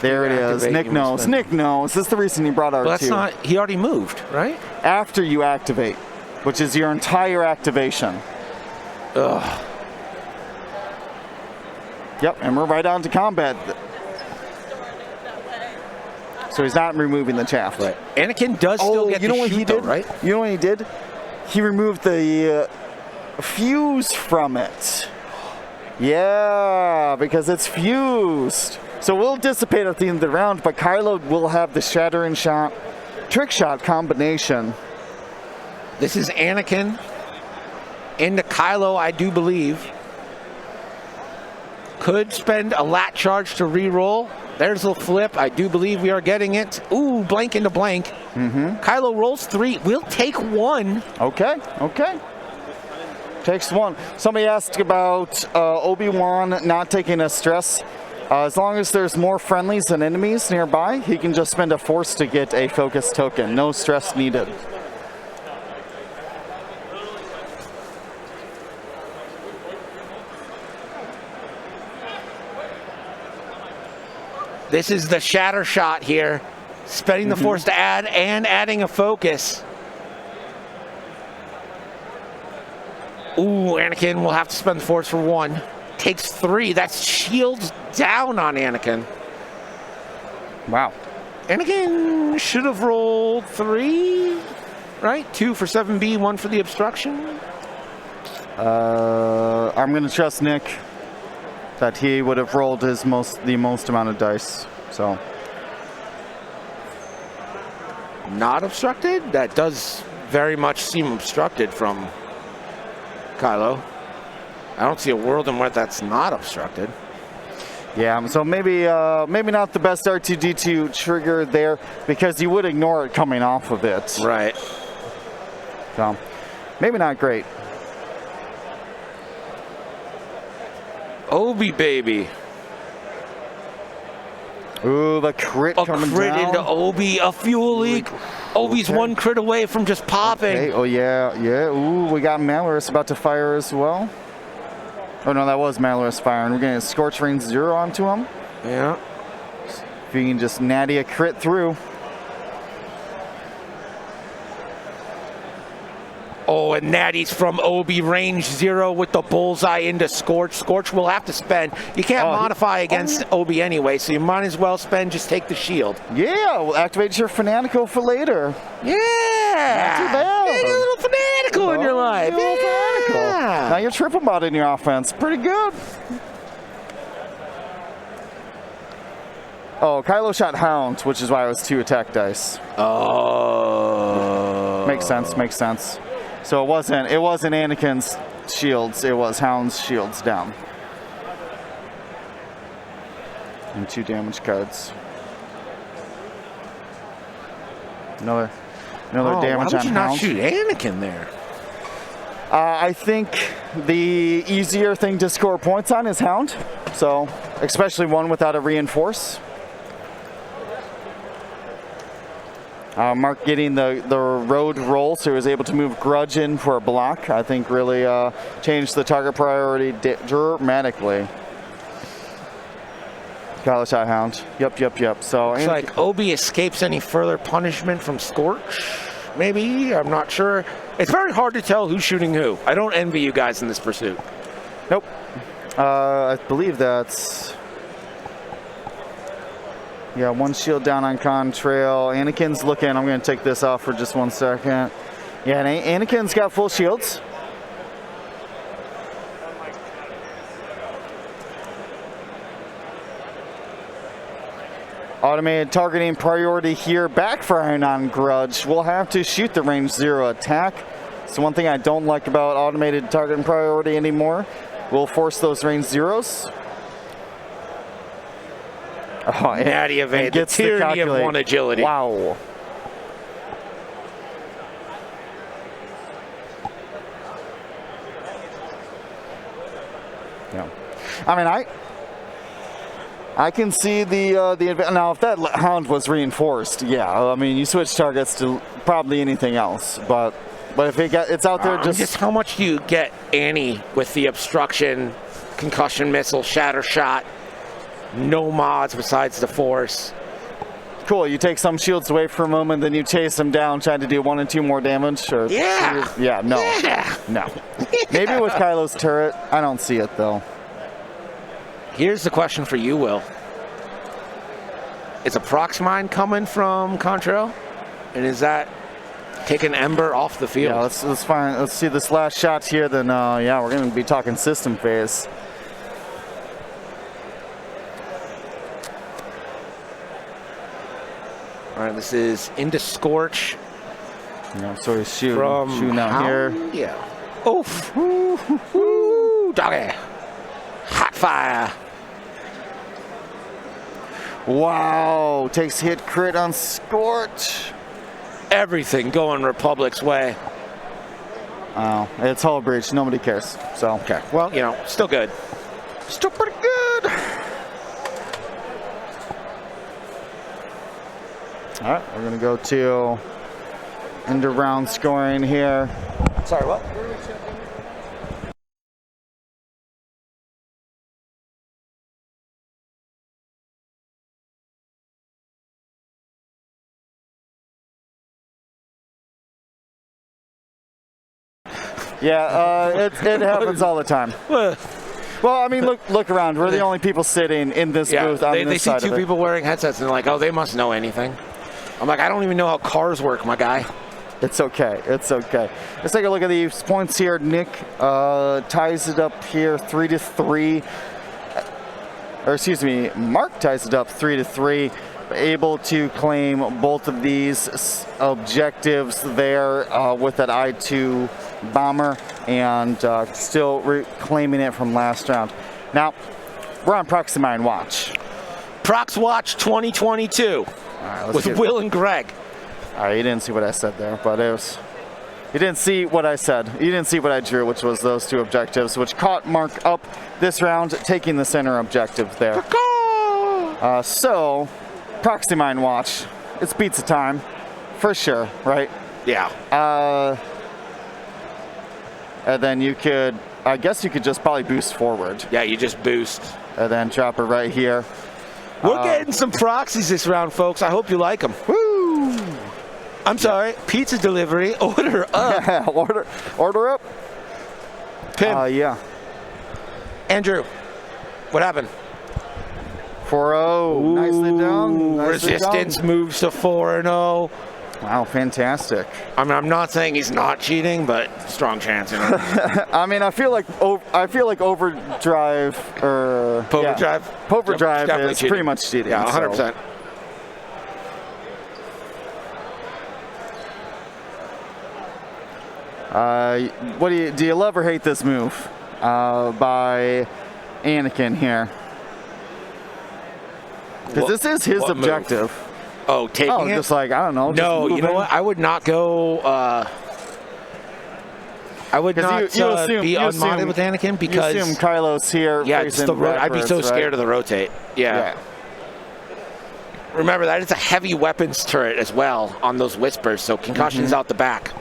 There it is. Nick knows. Nick knows. This is the reason he brought R2. Well, that's not. He already moved, right? After you activate, which is your entire activation. Ugh. Yep, and we're right on to combat. So he's not removing the chaff. Right. Anakin does still get to shoot, though, right? You know what he did? He removed the fuse from it. Yeah, because it's fused. So we'll dissipate at the end of the round, but Kylo will have the shattering shot, trick shot combination. This is Anakin into Kylo, I do believe. Could spend a lat charge to re-roll. There's a flip. I do believe we are getting it. Ooh, blank into blank. Kylo rolls 3. We'll take 1. Okay, okay. Takes 1. Somebody asked about Obi-Wan not taking a stress. As long as there's more friendlies than enemies nearby, he can just spend a force to get a focus token. No stress needed. This is the shatter shot here. Spending the force to add and adding a focus. Ooh, Anakin will have to spend the force for 1. Takes 3. That's shields down on Anakin. Wow. Anakin should have rolled 3, right? 2 for 7B, 1 for the obstruction. I'm going to trust Nick that he would have rolled the most amount of dice. So Not obstructed? That does very much seem obstructed from Kylo. I don't see a world in where that's not obstructed. yeah, so maybe not the best R2-D2 trigger there, because you would ignore it coming off of it. Right. So maybe not great. Obi baby. Ooh, the crit A coming crit down. into Obi, a fuel leak. Obi's Okay. 1 crit away from just popping. Okay. Oh yeah, yeah. Ooh, we got Malorus about to fire as well. Oh no, that was Malorus firing. We're getting a Scorch Range 0 onto him. Yeah. If you can just natty a crit through. Oh, and Natty's from Obi, range 0 with the bullseye into Scorch. Scorch will have to spend. You can't modify against Obi anyway, so you might as well spend, just take the shield. Yeah, we'll activate your Fanatical for later. Yeah! Not too bad. Get a little fanatical in your life. A little Fanatical. Yeah. Now you're triple bot in your offense. Pretty good. Oh, Kylo shot Hound, which is why it was 2 attack dice. Oh. Makes sense, makes sense. So it wasn't Anakin's shields, it was Hound's shields down. And 2 damage cards. Another damage why would on you not Hound. shoot Anakin there? I think the easier thing to score points on is Hound. So, especially one without a reinforce. Mark getting the road roll, so he was able to move Grudge in for a block. I think really changed the target priority dramatically. Kylo shot Hound. Yep. So Looks like Obi escapes any further punishment from Scorch. Maybe, I'm not sure. It's very hard to tell who's shooting who. I don't envy you guys in this pursuit. Nope. I believe that's... Yeah, 1 shield down on Contrail. Anakin's looking. I'm going to take this off for just 1 second. Yeah, and Anakin's got full shields. Automated targeting priority here, backfiring on Grudge. We'll have to shoot the range 0 attack. It's one thing I don't like about automated targeting priority anymore. We'll force those range 0s. Oh, Natty evade, the tyranny of 1 agility. Wow. Yeah. I mean, I can see the now if that Hound was reinforced, yeah. I mean, you switch targets to probably anything else, but if it's out there just how much do you get Annie with the obstruction, concussion missile, shatter shot? No mods besides the force. Cool, you take some shields away for a moment, then you chase them down, trying to do 1 and 2 more damage. Or Yeah. No. Yeah. No. Maybe with Kylo's turret. I don't see it though. Here's the question for you, Will. Is a prox mine coming from Contrail? And is that taking Ember off the field? Yeah, let's find. Let's see this last shot here. Then yeah, we're going to be talking system phase. All right, this is into Scorch. Yeah, so he's shooting From out here. Yeah. Oof. Ooh, doggy. Hot fire. Wow, takes hit crit on Scorch. Everything going Republic's way. Oh, it's hull breach. Nobody cares. So Okay. Well, you know, still good. still pretty good. All right, we're gonna go to end of round scoring here. Sorry, what? Yeah, it happens all the time. Well, Well, I mean, look around. We're the only people sitting in this yeah, booth on they this see side two of it. people wearing headsets and they're like, oh, they must know anything. I'm like, I don't even know how cars work, my guy. It's okay. It's okay. Let's take a look at these points here. Nick ties it up here 3-3. Or excuse me, Mark ties it up 3-3. Able to claim both of these objectives there with that I-2 bomber and still reclaiming it from last round. Now, we're on Proximine Watch. Prox Watch 2022 with Will and Greg. All right, you didn't see what I said there, but it was... You didn't see what I said. You didn't see what I drew, which was those two objectives, which caught Mark up this round, taking the center objective there. So, Proximine Watch. It's pizza time, for sure, right? Yeah. And then you could, I guess you could just probably boost forward. Yeah, you just boost. And then drop it right here. We're getting some proxies this round, folks. I hope you like them. Woo! I'm sorry, pizza delivery. Order up. order up. Pim. Yeah. Andrew, what happened? 4-0. Nicely done. Nicely Resistance done. moves to 4-0. Wow, fantastic. I mean, I'm not saying he's not cheating, but strong chance. You know? I mean, I feel like overdrive or Poverdrive? Poverdrive Definitely is cheating. pretty much cheating. Yeah, 100%. So. What do you love or hate this move by Anakin here? Because this is his objective. Move? Oh, taking it? Just like, I don't know. No, you know what? I would not go. I would not be unmodded with Anakin because you assume Kylo's here. Yeah, it's the I'd be so scared of the rotate. Yeah. Remember that it's a heavy weapons turret as well on those whispers, so concussion's out the back.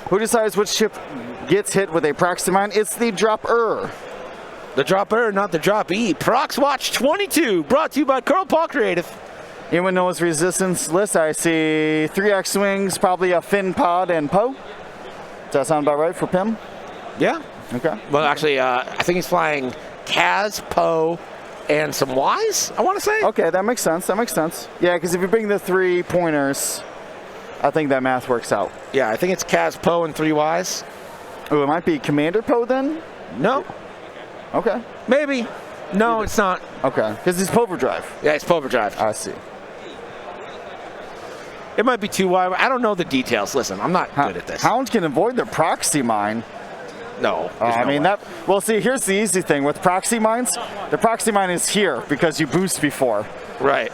Who decides which ship gets hit with a Proximine? It's the Dropper. The Dropper, not the Drop E. Prox Watch 22, brought to you by Carl Paul Creative. Anyone knows resistance list? I see 3 X-Wings, probably a Finn Pod and Poe. Does that sound about right for Pim? Yeah. Okay. Well, actually, I think he's flying Kaz, Poe, and some Ys, I want to say. Okay, that makes sense. That makes sense. Yeah, because if you bring the 3 pointers, I think that math works out. Yeah, I think it's Kaz, Poe, and 3 Ys. Oh, it might be Commander Poe then? No. Okay. Maybe. No, it's not. Okay, because it's Poverdrive. Yeah, it's Poverdrive. I see. It might be 2 Y. I don't know the details. Listen, I'm not good at this. Hound can avoid the proxy mine. No. I mean, well, see, here's the easy thing. With proxy mines, the proxy mine is here because you boost before. Right.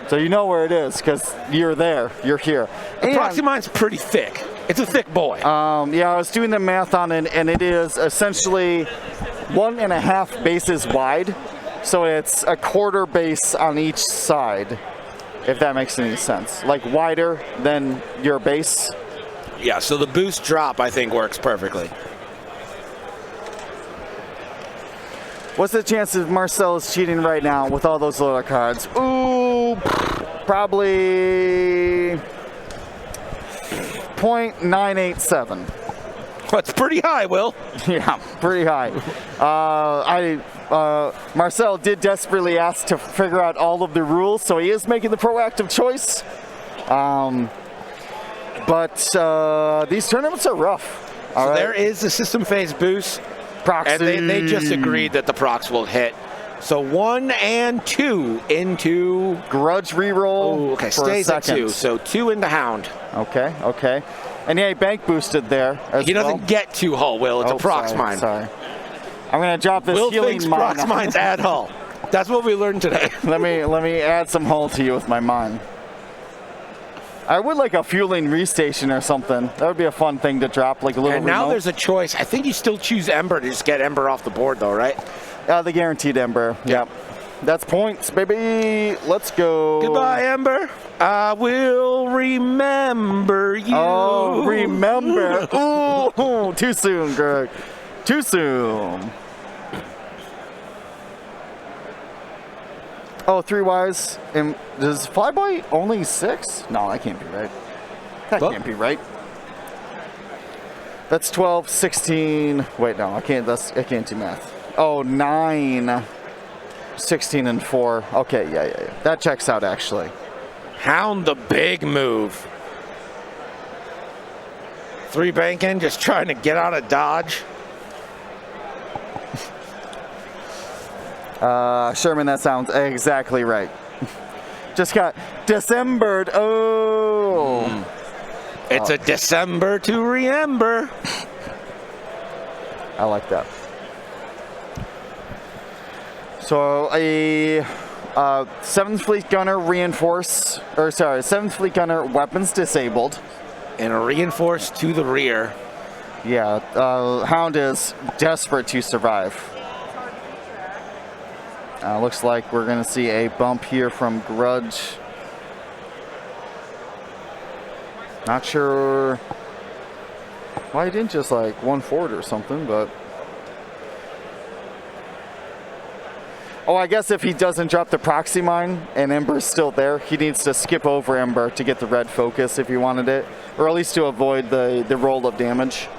So you know where it is because you're there. You're here. The proxy mine's pretty thick. It's a thick boy. Yeah, I was doing the math on it, and it is essentially 1.5 bases wide. So it's a quarter base on each side, if that makes any sense. Like wider than your base. Yeah, so the boost drop, I think, works perfectly. What's the chances Marcel is cheating right now with all those little cards? Ooh, probably 0.987. That's pretty high, Will. Yeah, pretty high. Marcel did desperately ask to figure out all of the rules, so he is making the proactive choice. But these tournaments are rough. So there is a system phase boost. Proxy. And they just agreed that the procs will hit. So 1 and 2 into Grudge reroll. Oh, okay, for stays a at second. 2. So 2 into Hound. Okay, okay. And yeah, he bank boosted there as He doesn't well. get 2 hull, Will. It's Oh, a prox sorry, mine. Sorry. I'm gonna drop this Will healing thinks mine. prox mines add hull. That's what we learned today. let me add some hull to you with my mine. I would like a fueling restation or something. That would be a fun thing to drop, like a little And now remote. there's a choice. I think you still choose Ember to just get Ember off the board, though, right? The guaranteed Ember. Yep. That's points, baby. Let's go. Goodbye, Ember. I will remember you. Oh, remember. Ooh, too soon, Greg. Too soon. Oh, 3 Ys. And does Flyboy only 6? No, that can't be right. That can't be right. That's 12, 16. Wait, no, I can't do math. Oh, 9, 16, and 4. Okay, yeah. That checks out, actually. Hound the big move. 3 banking, just trying to get out of dodge. Sherman, that sounds exactly right. Just got Decembered. Oh. It's a December to remember. I like that. So a 7th Fleet Gunner reinforce, or sorry, 7th Fleet Gunner weapons disabled. And a reinforce to the rear. Yeah, Hound is desperate to survive. Looks like we're going to see a bump here from Grudge. Not sure why he didn't just like 1 forward or something, but. Oh, I guess if he doesn't drop the proxy mine and Ember's still there, he needs to skip over Ember to get the red focus if he wanted it, or at least to avoid the roll of damage.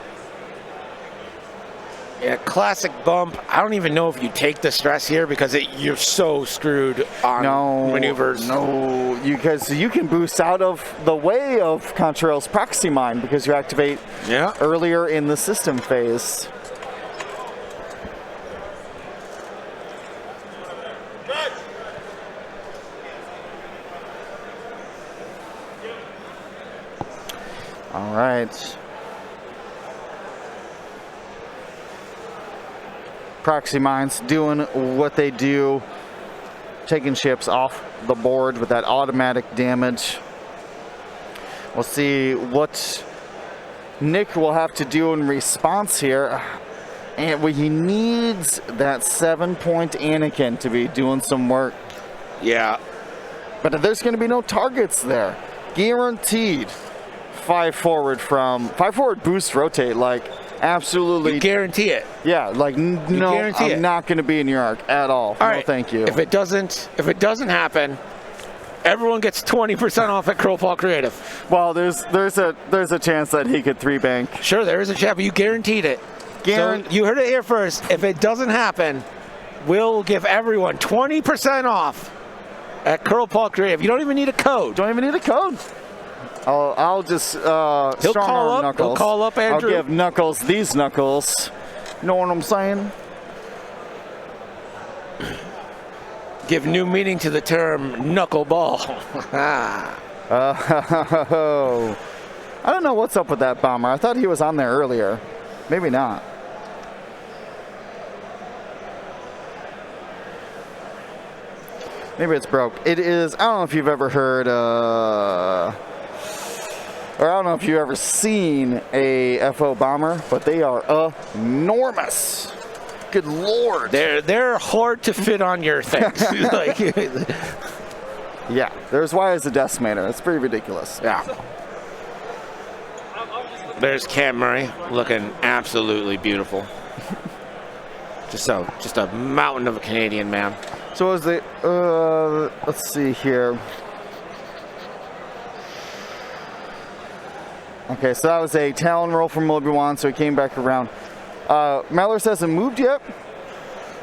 Yeah, classic bump. I don't even know if you take the stress here because you're so screwed on maneuvers. No, because you can boost out of the way of Contrail's proxy mine because you activate earlier in the system phase. All right. Proxy mines doing what they do, taking ships off the board with that automatic damage. We'll see what Nick will have to do in response here. And he needs that 7-point Anakin to be doing some work. Yeah. But there's going to be no targets there. Guaranteed 5 forward boost rotate, like absolutely. You guarantee it. Yeah, like no, I'm not going to be in your arc at all. No, right. Thank you. If it doesn't happen, everyone gets 20% off at Curlpaw Creative. Well, there's a chance that he could 3 bank. Sure, there is a chance, but you guaranteed it. So you heard it here first. If it doesn't happen, we'll give everyone 20% off at Curlpaw Creative. You don't even need a code. Don't even need a code. I'll just strong arm Knuckles. He'll call up Andrew. I'll give Knuckles these knuckles. Know what I'm saying? Give new meaning to the term knuckleball. I don't know what's up with that bomber. I thought he was on there earlier. Maybe not. Maybe it's broke. It is. I don't know if you've ever heard. Or I don't know if you've ever seen a FO bomber, but they are enormous. Good Lord. They're hard to fit on your things. Yeah, there's why it's a decimator. It's pretty ridiculous. Yeah. There's Cam Murray looking absolutely beautiful. just a mountain of a Canadian man. So is the let's see here. Okay, so that was a Talon roll from Obi-Wan, so he came back around. Mellors hasn't moved yet.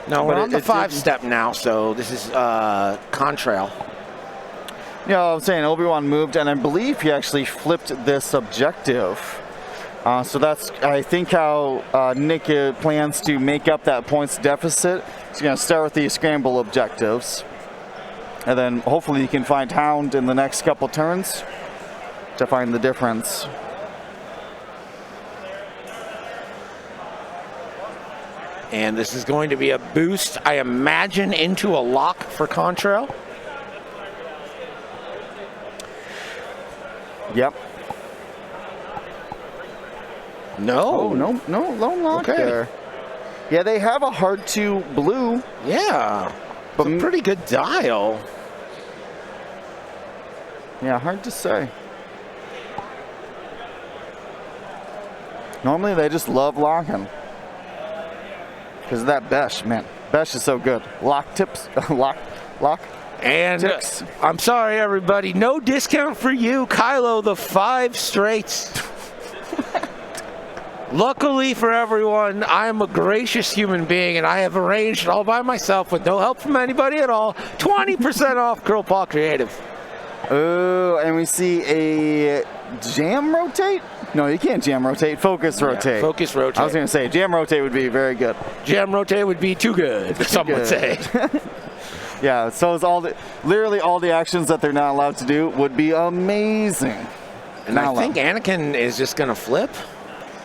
No, we're on the 5-step now, so this is Contrail. Yeah, I'm saying Obi-Wan moved, and I believe he actually flipped this objective. So that's, I think, how Nick plans to make up that points deficit He's going to start with the scramble objectives. And then hopefully you can find Hound in the next couple turns to find the difference. And this is going to be a boost, I imagine, into a lock for Contrail. Yep. No. Oh, no lone lock there. Yeah, they have a hard to blue. Yeah. But a pretty good dial. Yeah, hard to say. Normally they just love locking. Because of that Besh, man. Besh is so good. Lock tips, lock. And tips. I'm sorry, everybody. No discount for you, Kylo, the 5 straights. Luckily for everyone, I am a gracious human being, and I have arranged it all by myself with no help from anybody at all. 20% off Girl Paw Creative. Oh, and we see a jam rotate? No, you can't jam rotate. Focus rotate. Focus rotate. I was going to say jam rotate would be very good. Jam rotate would be too good, some would say. Yeah, so is literally all the actions that they're not allowed to do would be amazing. And I think Anakin is just going to flip.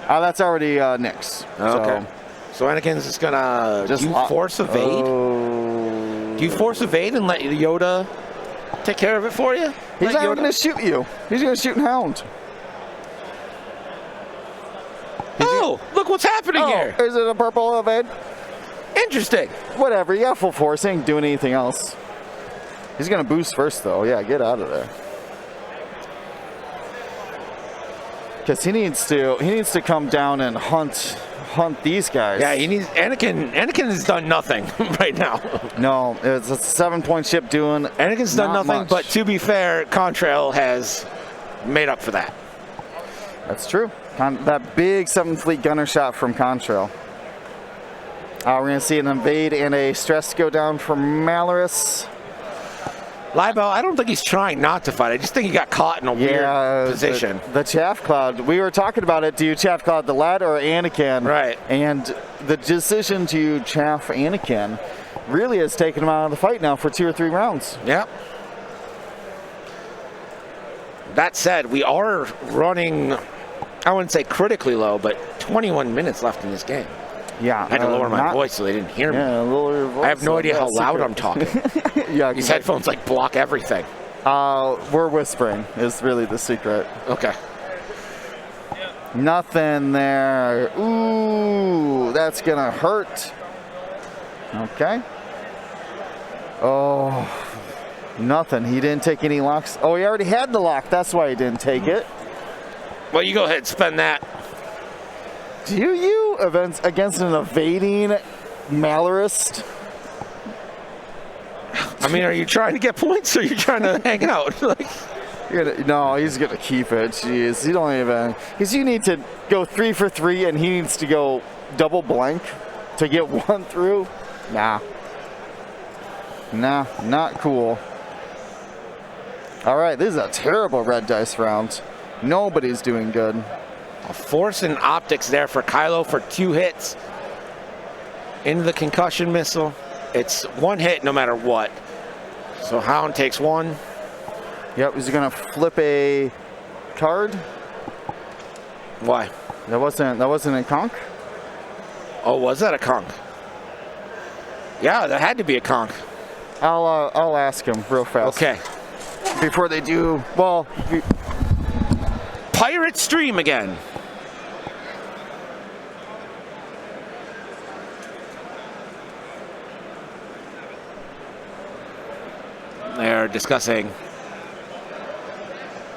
Oh, that's already Nick's. Okay. So Anakin's just going to force evade? Do you force evade and let Yoda take care of it for you? He's not going to shoot you. He's going to shoot Hound. Oh, look what's happening here. Is it a purple evade? Interesting. Whatever, you got full force. He ain't doing anything else. He's going to boost first, though. Yeah, get out of there. Because he needs to come down and hunt these guys. Yeah, he needs Anakin has done nothing right now. No, it's a 7-point ship doing. Anakin's done nothing, much. but to be fair, Contrail has made up for that. That's true. That big 7th Fleet gunner shot from Contrail. We're going to see an evade and a stress go down from Malorus. Libo, I don't think he's trying not to fight. I just think he got caught in a weird position. The Chaff Cloud. We were talking about it. Do you Chaff Cloud the lad or Anakin? Right. And the decision to chaff Anakin really has taken him out of the fight now for 2 or 3 rounds. Yep. That said, we are running, I wouldn't say critically low, but 21 minutes left in this game. Yeah. I had to lower my voice so they didn't hear me. Yeah, lower your voice. I have no idea how loud I'm talking. Yeah, these headphones like block everything. We're whispering is really the secret. Okay. Nothing there. Ooh, that's gonna hurt. Okay. Oh, nothing. He didn't take any locks. Oh, he already had the lock. That's why he didn't take it. Well, you go ahead and spend that. Do you against an evading Malorist? I mean, are you trying to get points or are you trying to hang out? No, he's gonna keep it. Jeez, you don't even. Because you need to go 3 for 3, and he needs to go double blank to get 1 through. Nah, not cool. All right, this is a terrible red dice round. Nobody's doing good. Force and optics there for Kylo for 2 hits. Into the concussion missile. It's 1 hit no matter what. So Hound takes 1. Yep, he's gonna flip a card. Why? That wasn't a conch? Oh, was that a conch? Yeah, that had to be a conch. I'll ask him real fast. Okay. Before they do, well. Pirate Stream again. They're discussing.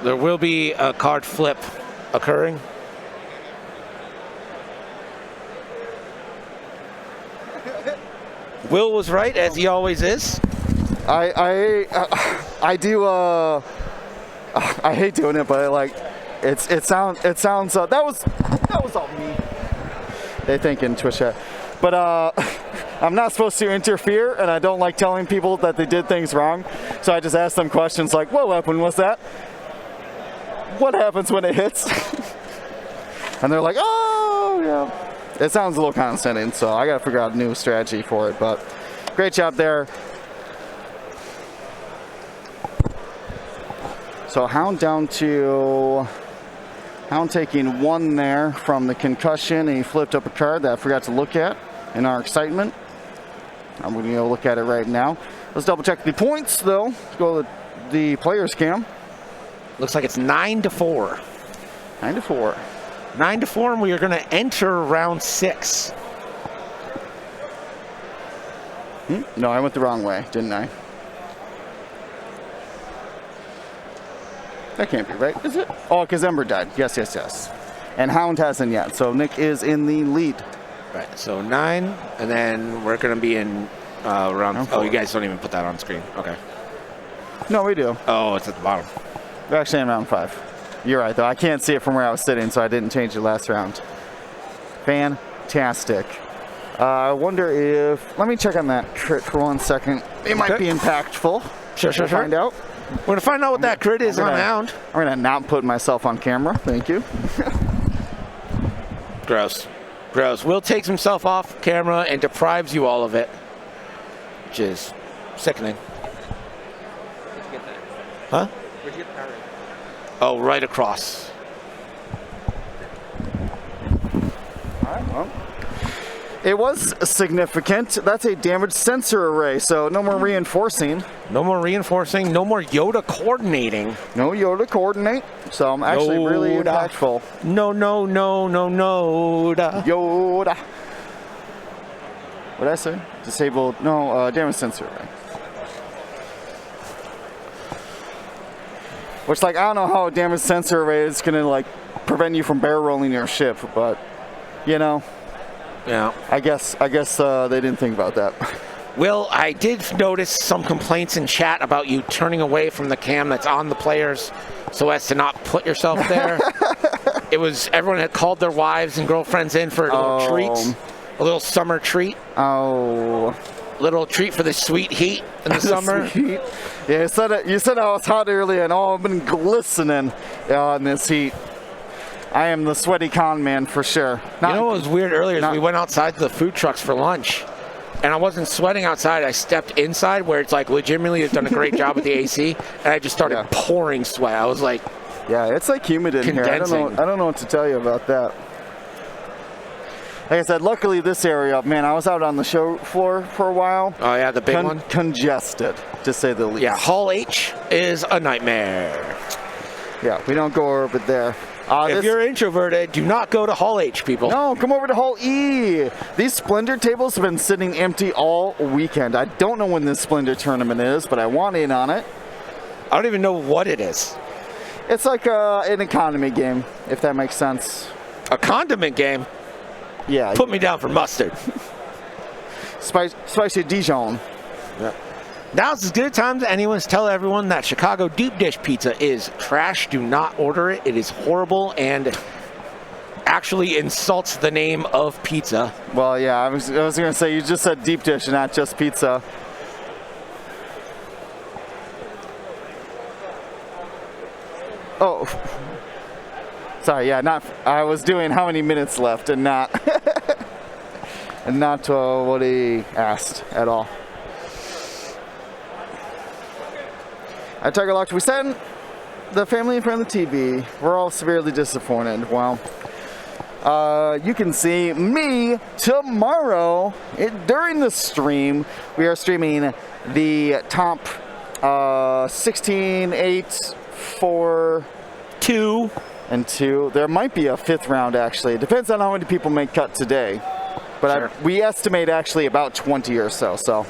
There will be a card flip occurring. Will was right, as he always is. I do. I hate doing it, but it sounds. That was all me. They think in Twitch chat, but I'm not supposed to interfere, and I don't like telling people that they did things wrong. So I just ask them questions like, "What weapon was that? What happens when it hits?" And they're like, "Oh, yeah." It sounds a little condescending, so I got to figure out a new strategy for it. But Great job there. So Hound taking 1 there from the concussion, and he flipped up a card that I forgot to look at in our excitement. I'm going to go look at it right now. Let's double check the points though. Let's go to the players cam. Looks like it's 9-4. 9-4. 9-4, and we are going to enter round 6. No, I went the wrong way, didn't I? That can't be right, is it? Oh, because Ember died. Yes, yes, yes. And Hound hasn't yet, so Nick is in the lead. Right, so 9, and then we're going to be in round... Oh, you guys don't even put that on screen. Okay. No, we do. Oh, it's at the bottom. We're actually in round 5. You're right, though. I can't see it from where I was sitting, so I didn't change it last round. Fantastic. I wonder if... Let me check on that crit for 1 second. It might be impactful. Sure. Find out. We're going to find out what that crit is on Hound. I'm going to not put myself on camera. Thank you. Gross. Will takes himself off camera and deprives you all of it, which is sickening. Where'd you get that? Huh? Where'd you get the power? Oh, right across. All right, well. It was significant. That's a damage sensor array, so no more reinforcing. No more reinforcing, no more Yoda coordinating. No Yoda coordinate, so I'm actually really impactful. No, Yoda. Yoda. What did I say? Disabled, no, damage sensor array. Which, like, I don't know how a damage sensor array is gonna, like, prevent you from barrel rolling your ship, but, you know. Yeah. I guess they didn't think about that. Will, I did notice some complaints in chat about you turning away from the cam that's on the players so as to not put yourself there. Everyone had called their wives and girlfriends in for a little treat, a little summer treat. Oh. Little treat for the sweet heat in the summer. Heat. Yeah, you said I was hot earlier, and I've been glistening in this heat. I am the sweaty con man for sure. You know what was weird earlier is we went outside to the food trucks for lunch, and I wasn't sweating outside. I stepped inside where it's like legitimately has done a great job with the AC, and I just started pouring sweat. I was like, yeah, it's like humid in condensing. here. I don't know what to tell you about that. Like I said, luckily this area, man, I was out on the show floor for a while. Oh yeah, the big one? Congested, to say the least. Yeah, Hall H is a nightmare. Yeah, we don't go over there. If you're introverted, do not go to Hall H, people. No, come over to Hall E. These Splendor tables have been sitting empty all weekend. I don't know when this Splendor tournament is, but I want in on it. I don't even know what it is. It's like an economy game, if that makes sense. A condiment game? Yeah. Put me down for mustard. Spicy Dijon. Yeah. Now's as good a time as anyone's tell everyone that Chicago deep dish pizza is trash. Do not order it. It is horrible and actually insults the name of pizza. Well, yeah, I was going to say, you just said deep dish and not just pizza. Oh. Sorry, yeah, I was doing how many minutes left and not and not what he asked at all. At Tiger Locked, we sent the family in front of the TV. We're all severely disappointed. Well, you can see me tomorrow during the stream. We are streaming the top 16, 8, 4, 2, and 2. There might be a 5th round, actually. It depends on how many people make cut today. But sure. We estimate actually about 20 or so. So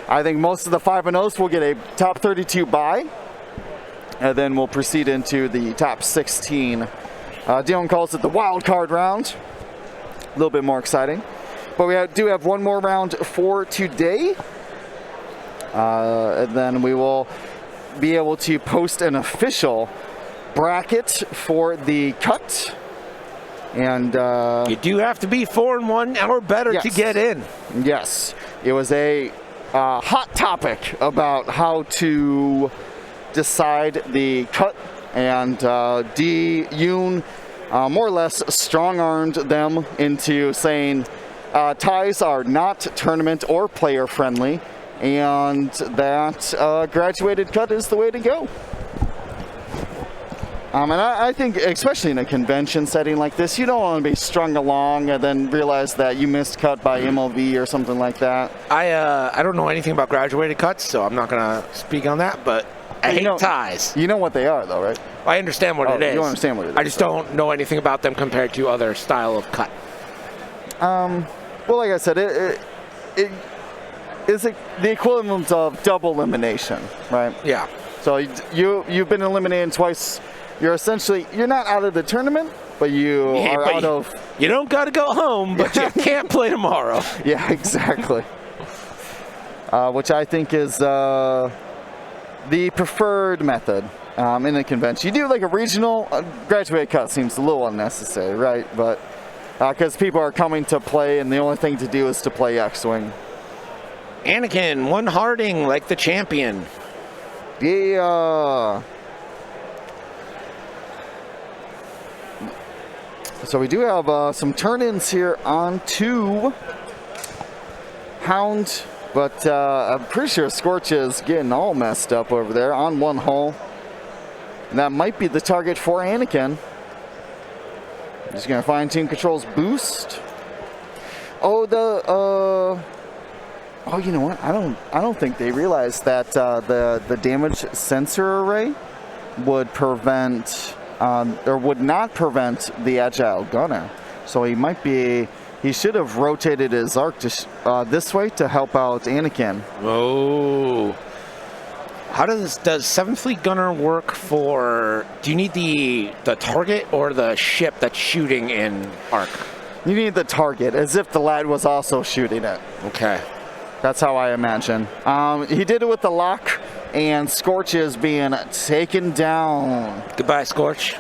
I think most of the 5-0s will get a top 32 bye. And then we'll proceed into the top 16. Dylan calls it the wild card round. A little bit more exciting. But we do have one more round for today. And then we will be able to post an official bracket for the cut. And you do have to be 4-1 or better to get in. Yes. It was a hot topic about how to decide the cut, and D. Yoon more or less strong-armed them into saying, ties are not tournament or player friendly, and that graduated cut is the way to go. And I think, especially in a convention setting like this, you don't want to be strung along and then realize that you missed cut by MLV or something like that. I don't know anything about graduated cuts, so I'm not going to speak on that, but I hate ties. You know what they are, though, right? I understand what it is. You understand what it is. I just don't know anything about them compared to other style of cut. Well, like I said, it is the equivalent of double elimination, right? Yeah. So you've been eliminated twice. You're not out of the tournament, but you are out of. You don't got to go home, but you can't play tomorrow. Yeah, exactly. Which I think is the preferred method in a convention. You do like a regional graduate cut seems a little unnecessary, right? But because people are coming to play, and the only thing to do is to play X-Wing. Anakin, one Harding like the champion. Yeah. So we do have some turn-ins here on 2 Hound, but I'm pretty sure Scorch is getting all messed up over there on 1 hull. And that might be the target for Anakin. Just gonna fine-tune controls boost. Oh, you know what? I don't think they realized that the damage sensor array would prevent or would not prevent the agile gunner. So he should have rotated his arc to this way to help out Anakin. Oh. How does 7th Fleet Gunner work for, do you need the target or the ship that's shooting in arc? You need the target, as if the lad was also shooting it. Okay. That's how I imagine. He did it with the lock, and Scorch is being taken down. Goodbye, Scorch.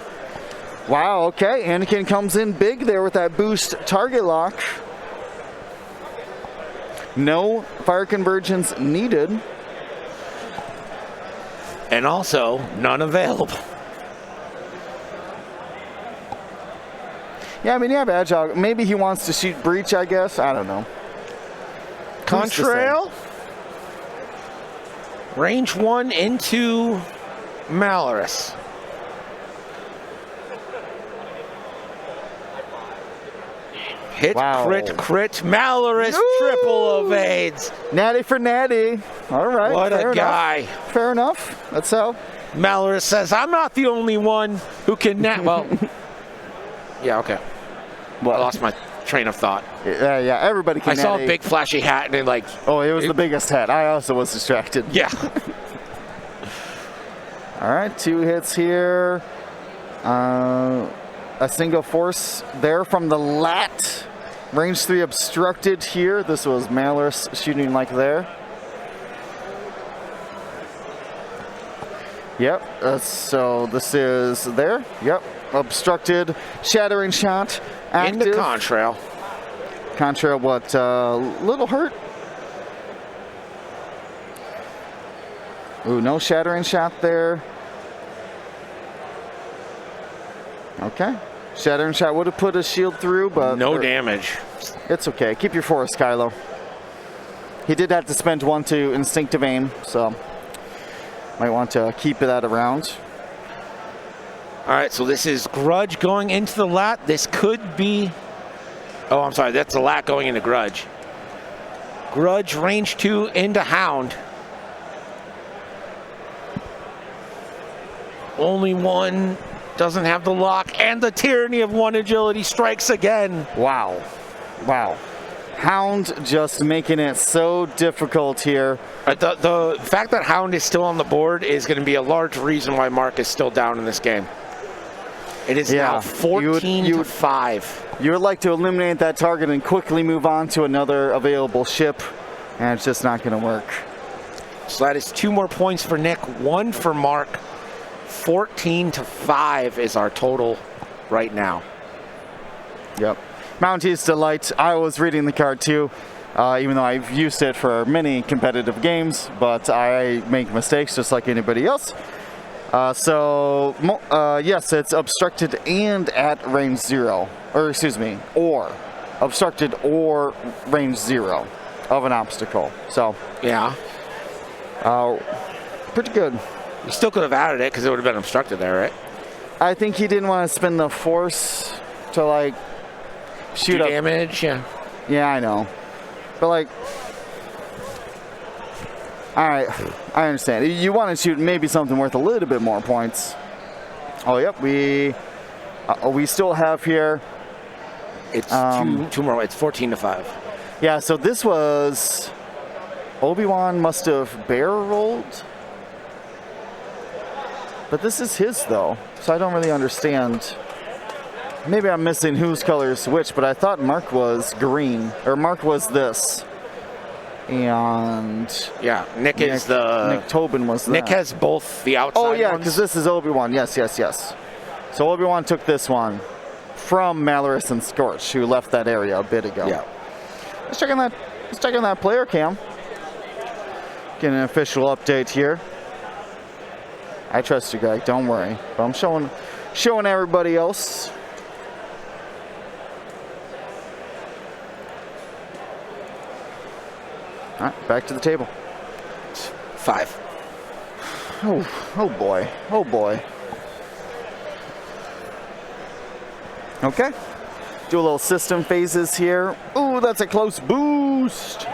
Wow, okay. Anakin comes in big there with that boost target lock. No fire convergence needed. And also, none available. Yeah, I mean, you have Agile. Maybe he wants to shoot Breach, I guess. I don't know. Contrail. Range 1 into Malorus. Hit, wow. crit. Malorus triple evades. Natty for Natty. All right. What a guy. Fair enough. That's how. Malorus says, I'm not the only one who can well, yeah, okay. What? I lost my train of thought. Yeah, everybody can I saw a big flashy hat and it Oh, it was the biggest hat. I also was distracted. Yeah. All right, 2 hits here. A single force there from the lat. Range 3 obstructed here. This was Malorus shooting like there. Yep, so this is there. Yep, obstructed. Shattering shot. Active. Into Contrail. Contrail, what? Little hurt. Ooh, no shattering shot there. Okay. Shattering shot would have put a shield through, but... No damage. It's okay. Keep your force, Kylo. He did have to spend 1 to instinctive aim, so... Might want to keep that around. All right, so this is Grudge going into the lat. This could be... Oh, I'm sorry. That's the lat going into Grudge. Grudge range 2 into Hound. Only 1 doesn't have the lock, and the tyranny of 1 agility strikes again. Wow. Wow. Hound just making it so difficult here. The fact that Hound is still on the board is going to be a large reason why Mark is still down in this game. It is now 14 to 5. You would like to eliminate that target and quickly move on to another available ship, and it's just not going to work. So that is 2 more points for Nick, 1 for Mark. 14 to 5 is our total right now. Yep. Mounties Delight. I was reading the card too, even though I've used it for many competitive games, but I make mistakes just like anybody else. Yes, it's obstructed and at range 0. Or, excuse me, or obstructed or range 0 of an obstacle. So, Yeah. pretty good. You still could have added it because it would have been obstructed there, right? I think he didn't want to spend the force to, like, shoot Do up. damage, yeah. Yeah, I know. But, like, all right, I understand. You want to shoot maybe something worth a little bit more points. Oh, yep, we still have here. It's two more. It's 14-5. Yeah, so this was Obi-Wan must have barrel rolled. But this is his, though, so I don't really understand. Maybe I'm missing whose color is which, but I thought Mark was green, or Mark was this. And Yeah, Nick is the... Nick Tobin was that. Nick has both the outside Oh, yeah, ones. because this is Obi-Wan. Yes, yes, yes. So Obi-Wan took this one from Malorus and Scorch, who left that area a bit ago. Yeah. Let's check on that player cam. Get an official update here. I trust you, Greg. Don't worry. But I'm showing everybody else. All right, back to the table. 5. Oh boy. Oh boy. Okay. Do a little system phases here. Ooh, that's a close boost.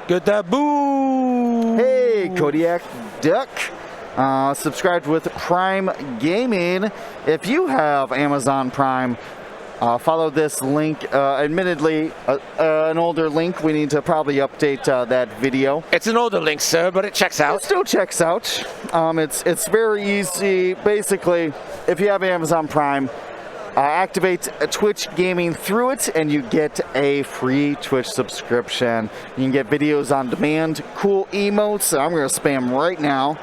Get that boo! Hey, Kodiak Duck. Subscribed with Prime Gaming. If you have Amazon Prime, follow this link. Admittedly, an older link. We need to probably update that video. It's an older link, sir, but it checks It out. still checks out. It's very easy. Basically, if you have Amazon Prime, activate Twitch Gaming through it, and you get a free Twitch subscription. You can get videos on demand, cool emotes. I'm going to spam right now.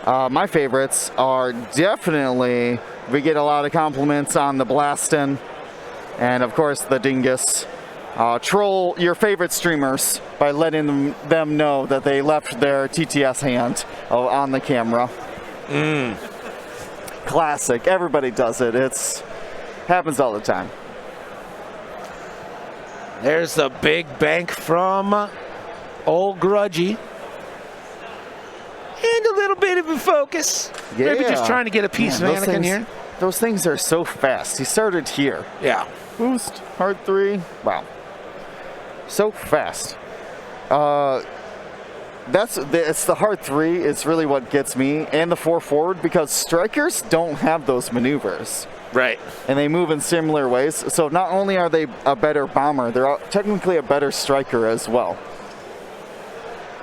My favorites are definitely, we get a lot of compliments on the Blastin', and of course the Dingus. Troll your favorite streamers by letting them know that they left their TTS hand on the camera. Classic. Everybody does it. It's happens all the time. There's the big bank from Old Grudgy. And a little bit of a focus. Yeah. Maybe just trying to get a piece Man, of Anakin here. Those things are so fast. He started here. Yeah. Boost, hard 3. Wow. So fast. It's the hard 3. It's really what gets me. And the 4 forward, because strikers don't have those maneuvers. Right. And they move in similar ways. So not only are they a better bomber, they're technically a better striker as well.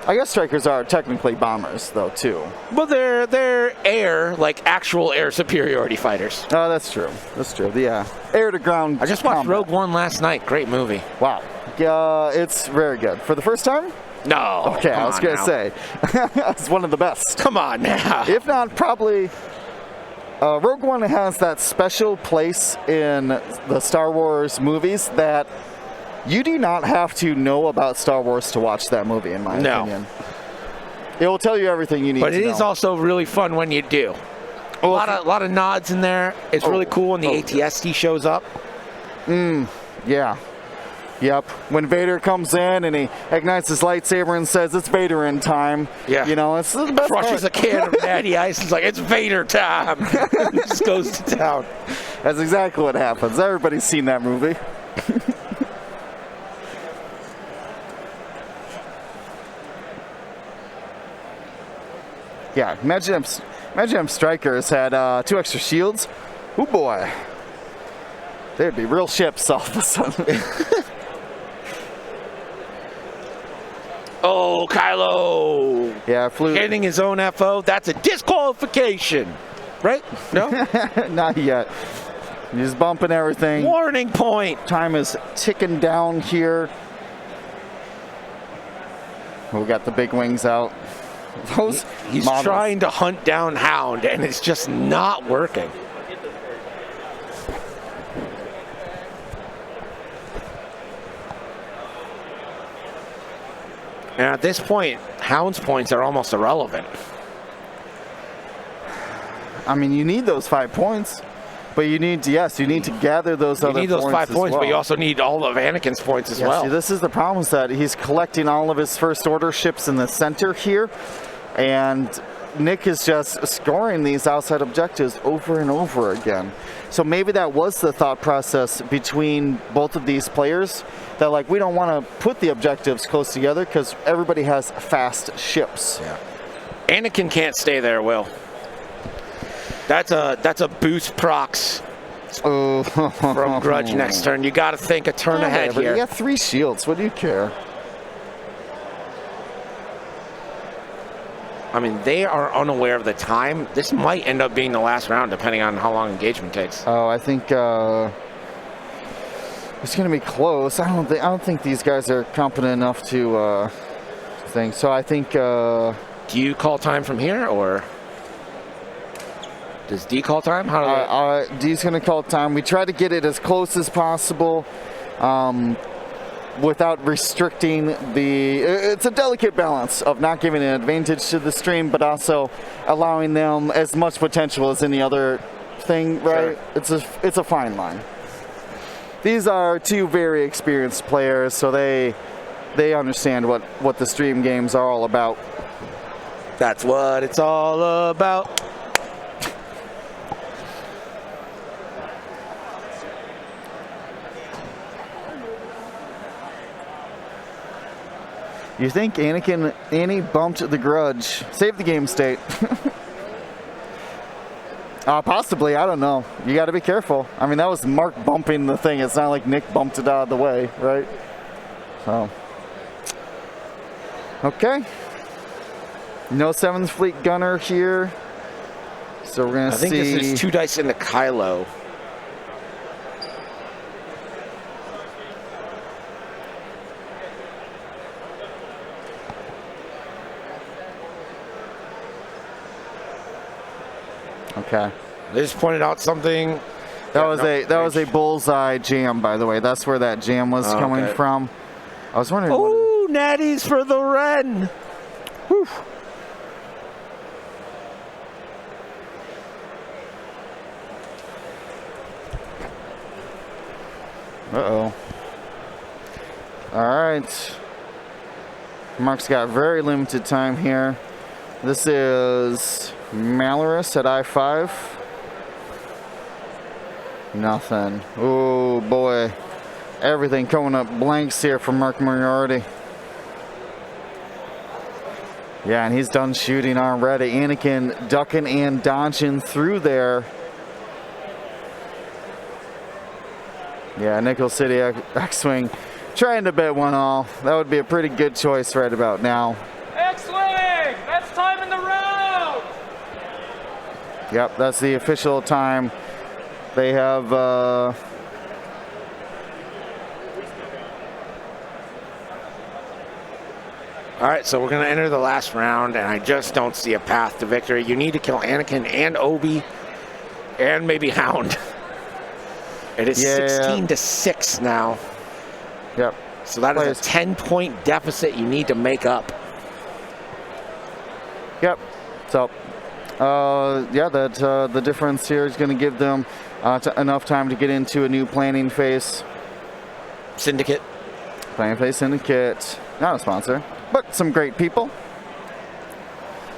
I guess strikers are technically bombers, though, too. Well, they're air, like actual air superiority fighters. Oh, that's true. That's true. Yeah. Air to ground. I just watched combat. Rogue One last night. Great movie. Wow. It's very good. For the first time? No. Okay, come I was on going to now. say. It's one of the best. Come on now. If not, probably. Rogue One has that special place in the Star Wars movies that you do not have to know about Star Wars to watch that movie, in my opinion. It will tell you everything you need to know. But it is also really fun when you do. A lot of nods in there. It's really cool when the ATST shows up. Yeah. Yep. When Vader comes in and he ignites his lightsaber and says, "It's Vader in time." Yeah. You know, it's the best Crushes part. a can of Natty Ice and is like, "It's Vader time." Just goes to town. That's exactly what happens. Everybody's seen that movie. Yeah, imagine if strikers had 2 extra shields. Oh boy. They'd be real ships all of a sudden. Oh, Kylo. Yeah, flew. Hitting his own FO. That's a disqualification. Right? No? Not yet. He's bumping everything. Warning point. Time is ticking down here. We got the big wings out. He's models. trying to hunt down Hound, and it's just not working. And at this point, Hound's points are almost irrelevant. I mean, you need those 5 points. But you need to, yes, you need to gather those other points. You need those 5 points, well. but you also need all of Anakin's points as Yeah, well. see, this is the problem, is that he's collecting all of his first order ships in the center here, and Nick is just scoring these outside objectives over and over again. So maybe that was the thought process between both of these players, that like, we don't want to put the objectives close together because everybody has fast ships. Yeah. Anakin can't stay there, Will. That's a boost procs from Grudge next turn. You got to think a turn ahead here. You got 3 shields. What do you care? I mean, they are unaware of the time. This might end up being the last round, depending on how long engagement takes. Oh, I think it's going to be close. I don't think these guys are competent enough to think. So I think. Do you call time from here, or does D call time? How do D's going to call time. We try to get it as close as possible. Without restricting it's a delicate balance of not giving an advantage to the stream, but also allowing them as much potential as any other thing, right? Sure. It's a fine line. These are 2 very experienced players, so they understand what the stream games are all about. That's what it's all about. You think Annie bumped the Grudge? Save the game state. Possibly, I don't know. You got to be careful. I mean, that was Mark bumping the thing. It's not like Nick bumped it out of the way, right? So, okay. No 7th Fleet gunner here. So we're gonna see. I think this is 2 dice into Kylo. Okay. They just pointed out something. That was a bullseye jam, by the way. That's where that jam was coming from. I was wondering. Ooh, natties for the Ren. Whew. Uh-oh. All right. Mark's got very limited time here. This is Malorus at I-5. Nothing. Oh, boy. Everything coming up blanks here from Mark Moriarity. Yeah, and he's done shooting already. Anakin ducking and dodging through there. Yeah, Nickel City X-Wing trying to bet 1-all. That would be a pretty good choice right about now. X-Wing! That's time in the round! Yep, that's the official time. They have... All right, so we're going to enter the last round, and I just don't see a path to victory. You need to kill Anakin and Obi and maybe Hound. It is 16-6 now. Yep. So that is a 10-point deficit you need to make up. Yep. So, yeah, that the difference here is going to give them enough time to get into a new planning phase. Syndicate. Planning phase Syndicate. Not a sponsor, but some great people.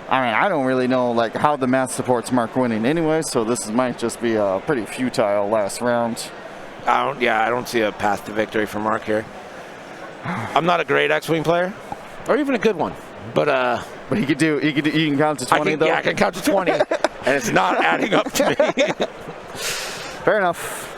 I mean, I don't really know like how the math supports Mark winning anyway, so this might just be a pretty futile last round. I don't see a path to victory for Mark here. I'm not a great X-Wing player, or even a good one, but you can count to 20 though. Yeah, I can count to 20, and it's not adding up to me. Fair enough.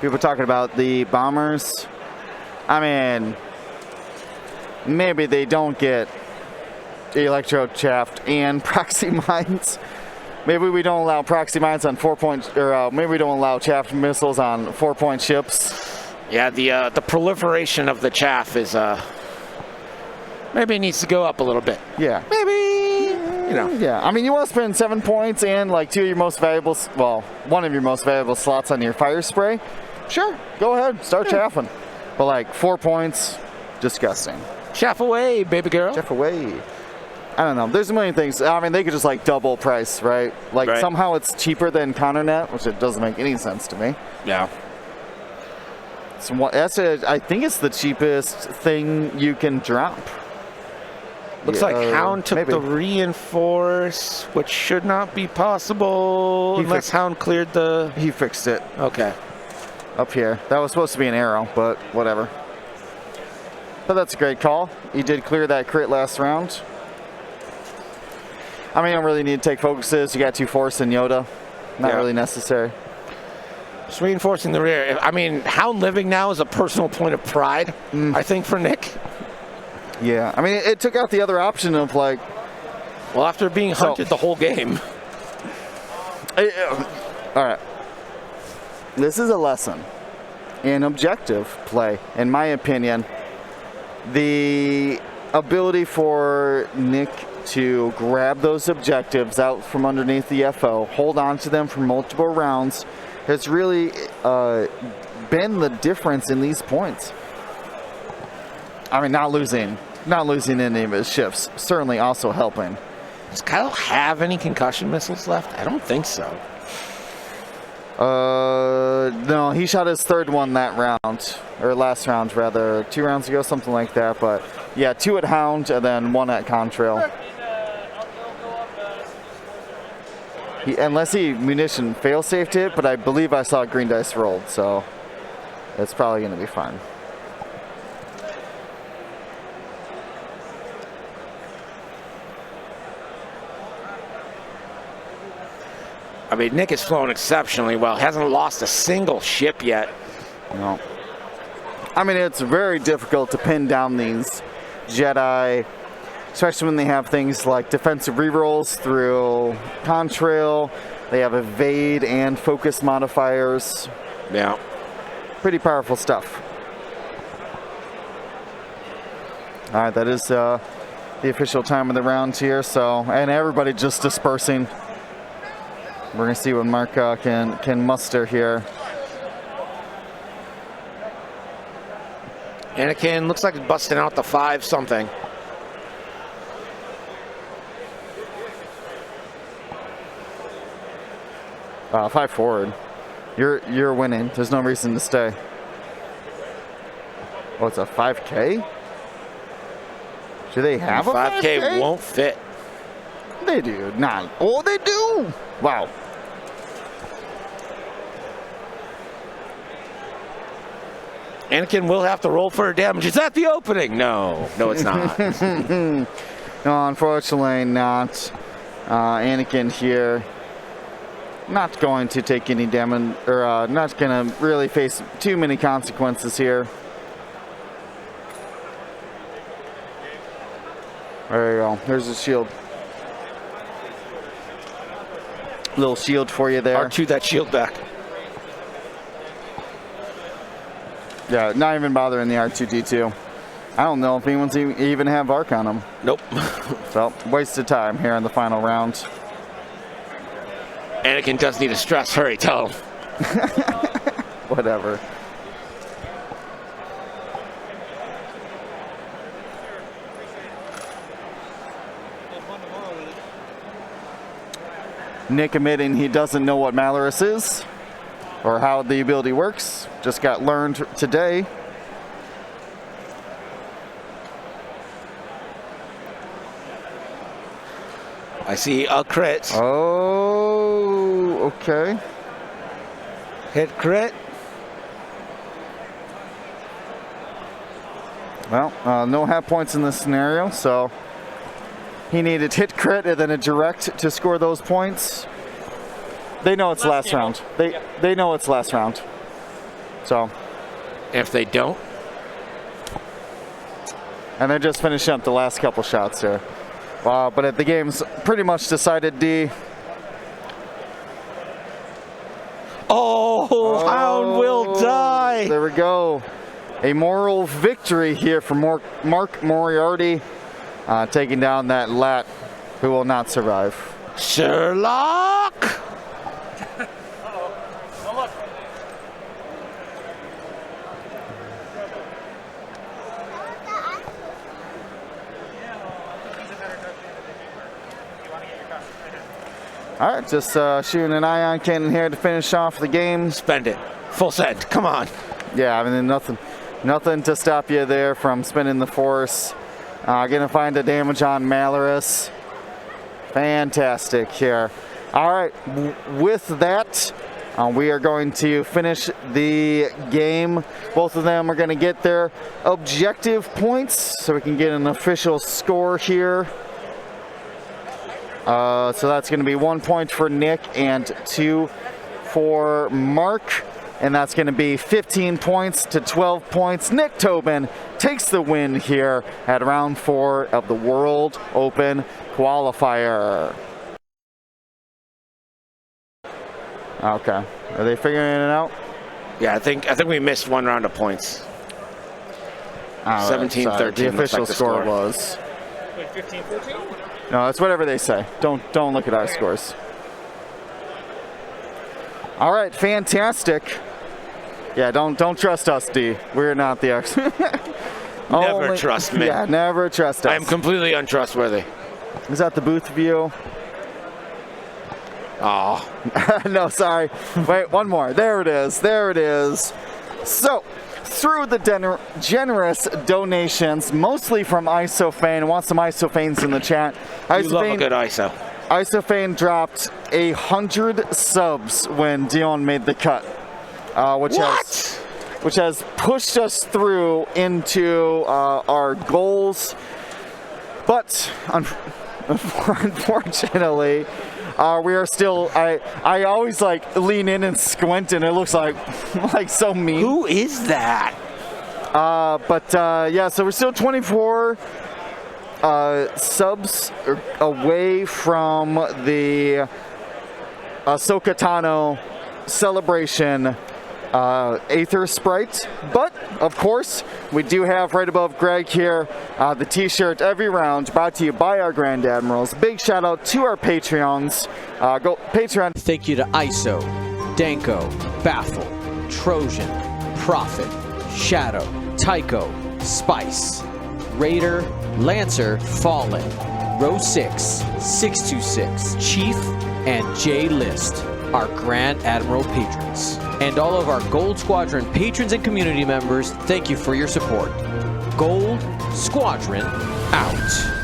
People talking about the bombers. I mean, maybe they don't get electro chaff and proxy mines. Maybe we don't allow proxy mines on 4-point, or maybe we don't allow chaff missiles on 4-point ships. Yeah, the proliferation of the chaff is maybe it needs to go up a little bit. Yeah. Maybe, you know. Yeah, I mean, you want to spend 7 points and like 2 of your most valuable, well, 1 of your most valuable slots on your fire spray. Sure, go ahead, start chaffing. But like 4 points, disgusting. Chaff away, baby girl. Chaff away. I don't know. There's a million things. I mean, they could just like double price, right? Like somehow it's cheaper than CounterNet, which it doesn't make any sense to me. Yeah. I think it's the cheapest thing you can drop. Looks like Hound took the reinforce, which should not be possible unless Hound cleared the... He fixed it. Okay. Up here. That was supposed to be an arrow, but whatever. But that's a great call. He did clear that crit last round. I mean, you don't really need to take focuses. You got 2 Force and Yoda. Not really necessary. Just reinforcing the rear. I mean, Hound living now is a personal point of pride, I think, for Nick. Yeah. I mean, it took out the other option of like... Well, after being hunted the whole game. All right. This is a lesson in objective play, in my opinion. The ability for Nick to grab those objectives out from underneath the FO, hold on to them for multiple rounds, has really been the difference in these points. I mean, not losing any of his shifts, certainly also helping. Does Kyle have any concussion missiles left? I don't think so. No, he shot his 3rd one that round, or last round rather, 2 rounds ago, something like that. But yeah, 2 at Hound and then 1 at Contrail. Unless he munition fail-safed it, but I believe I saw green dice rolled, so it's probably going to be fine. I mean, Nick has flown exceptionally well. Hasn't lost a single ship yet. No. I mean, it's very difficult to pin down these Jedi, especially when they have things like defensive rerolls through Contrail. They have evade and focus modifiers. Yeah. Pretty powerful stuff. All right, that is the official time of the round here. So, and everybody just dispersing. We're going to see what Mark can muster here. Anakin looks like he's busting out the 5 something. Five forward. You're winning. There's no reason to stay. Oh, it's a 5K? Do they have a 5K? 5K won't fit. They do not. Oh, they do. Wow. Anakin will have to roll for damage. Is that the opening? No, it's not. No, unfortunately not. Anakin here not going to take any damage, or not going to really face too many consequences here. There you go. There's a shield. Little shield for you there. R2 that shield back. Yeah, not even bothering the R2-D2. I don't know if anyone's even have arc on them. Nope. So, wasted time here in the final round. Anakin does need a stress. Hurry, tell him. Whatever. Nick admitting he doesn't know what Malorus is or how the ability works. Just got learned today. I see a crit. Oh, okay. Hit crit. Well, no half points in this scenario, so he needed hit crit and then a direct to score those points. They know it's last round. They know it's last round. So. If they don't. And they're just finishing up the last couple shots here. But the game's pretty much decided, D. Oh, Hound will die. There we go. A moral victory here for Mark Moriarty, taking down that Lat who will not survive. Sherlock! All right, just shooting an ion cannon here to finish off the game. Spend it. Full send. Come on. Yeah, I mean, nothing to stop you there from spending the force. Gonna find the damage on Malorus. Fantastic here. All right, with that, we are going to finish the game. Both of them are going to get their objective points, so we can get an official score here. So that's going to be 1 point for Nick and 2 for Mark. And that's going to be 15 points to 12 points. Nick Tobin takes the win here at round 4 of the World Open Qualifier. Okay, are they figuring it out? Yeah, I think we missed 1 round of points. 17-13. The official score was. Like 15-14? No, that's whatever they say. Don't look at our scores. All right, fantastic. Yeah, don't trust us, D. We're not the X. Never trust me. Yeah, never trust us. I am completely untrustworthy. Is that the booth view? Oh. No, sorry. Wait, one more. There it is. There it is. So, through the generous donations, mostly from Isofane. Want some Isofanes in the chat. You love a good ISO. Isofane dropped 100 subs when Dion made the cut, which has pushed us through into our goals. But unfortunately, we are still. I always like lean in and squint, and it looks like so mean. Who is that? Yeah, so we're still 24 subs away from the Ahsoka Tano celebration Aether Sprite. But, of course, we do have right above Greg here the t-shirt every round brought to you by our Grand Admirals. Big shout out to our Patreons. Go Patreon. Thank you to ISO, Danko, Baffle, Trojan, Prophet, Shadow, Tycho, Spice, Raider, Lancer, Fallen, Row 6, 626, Chief, and J List, our Grand Admiral patrons. And all of our Gold Squadron patrons and community members, thank you for your support. Gold Squadron out.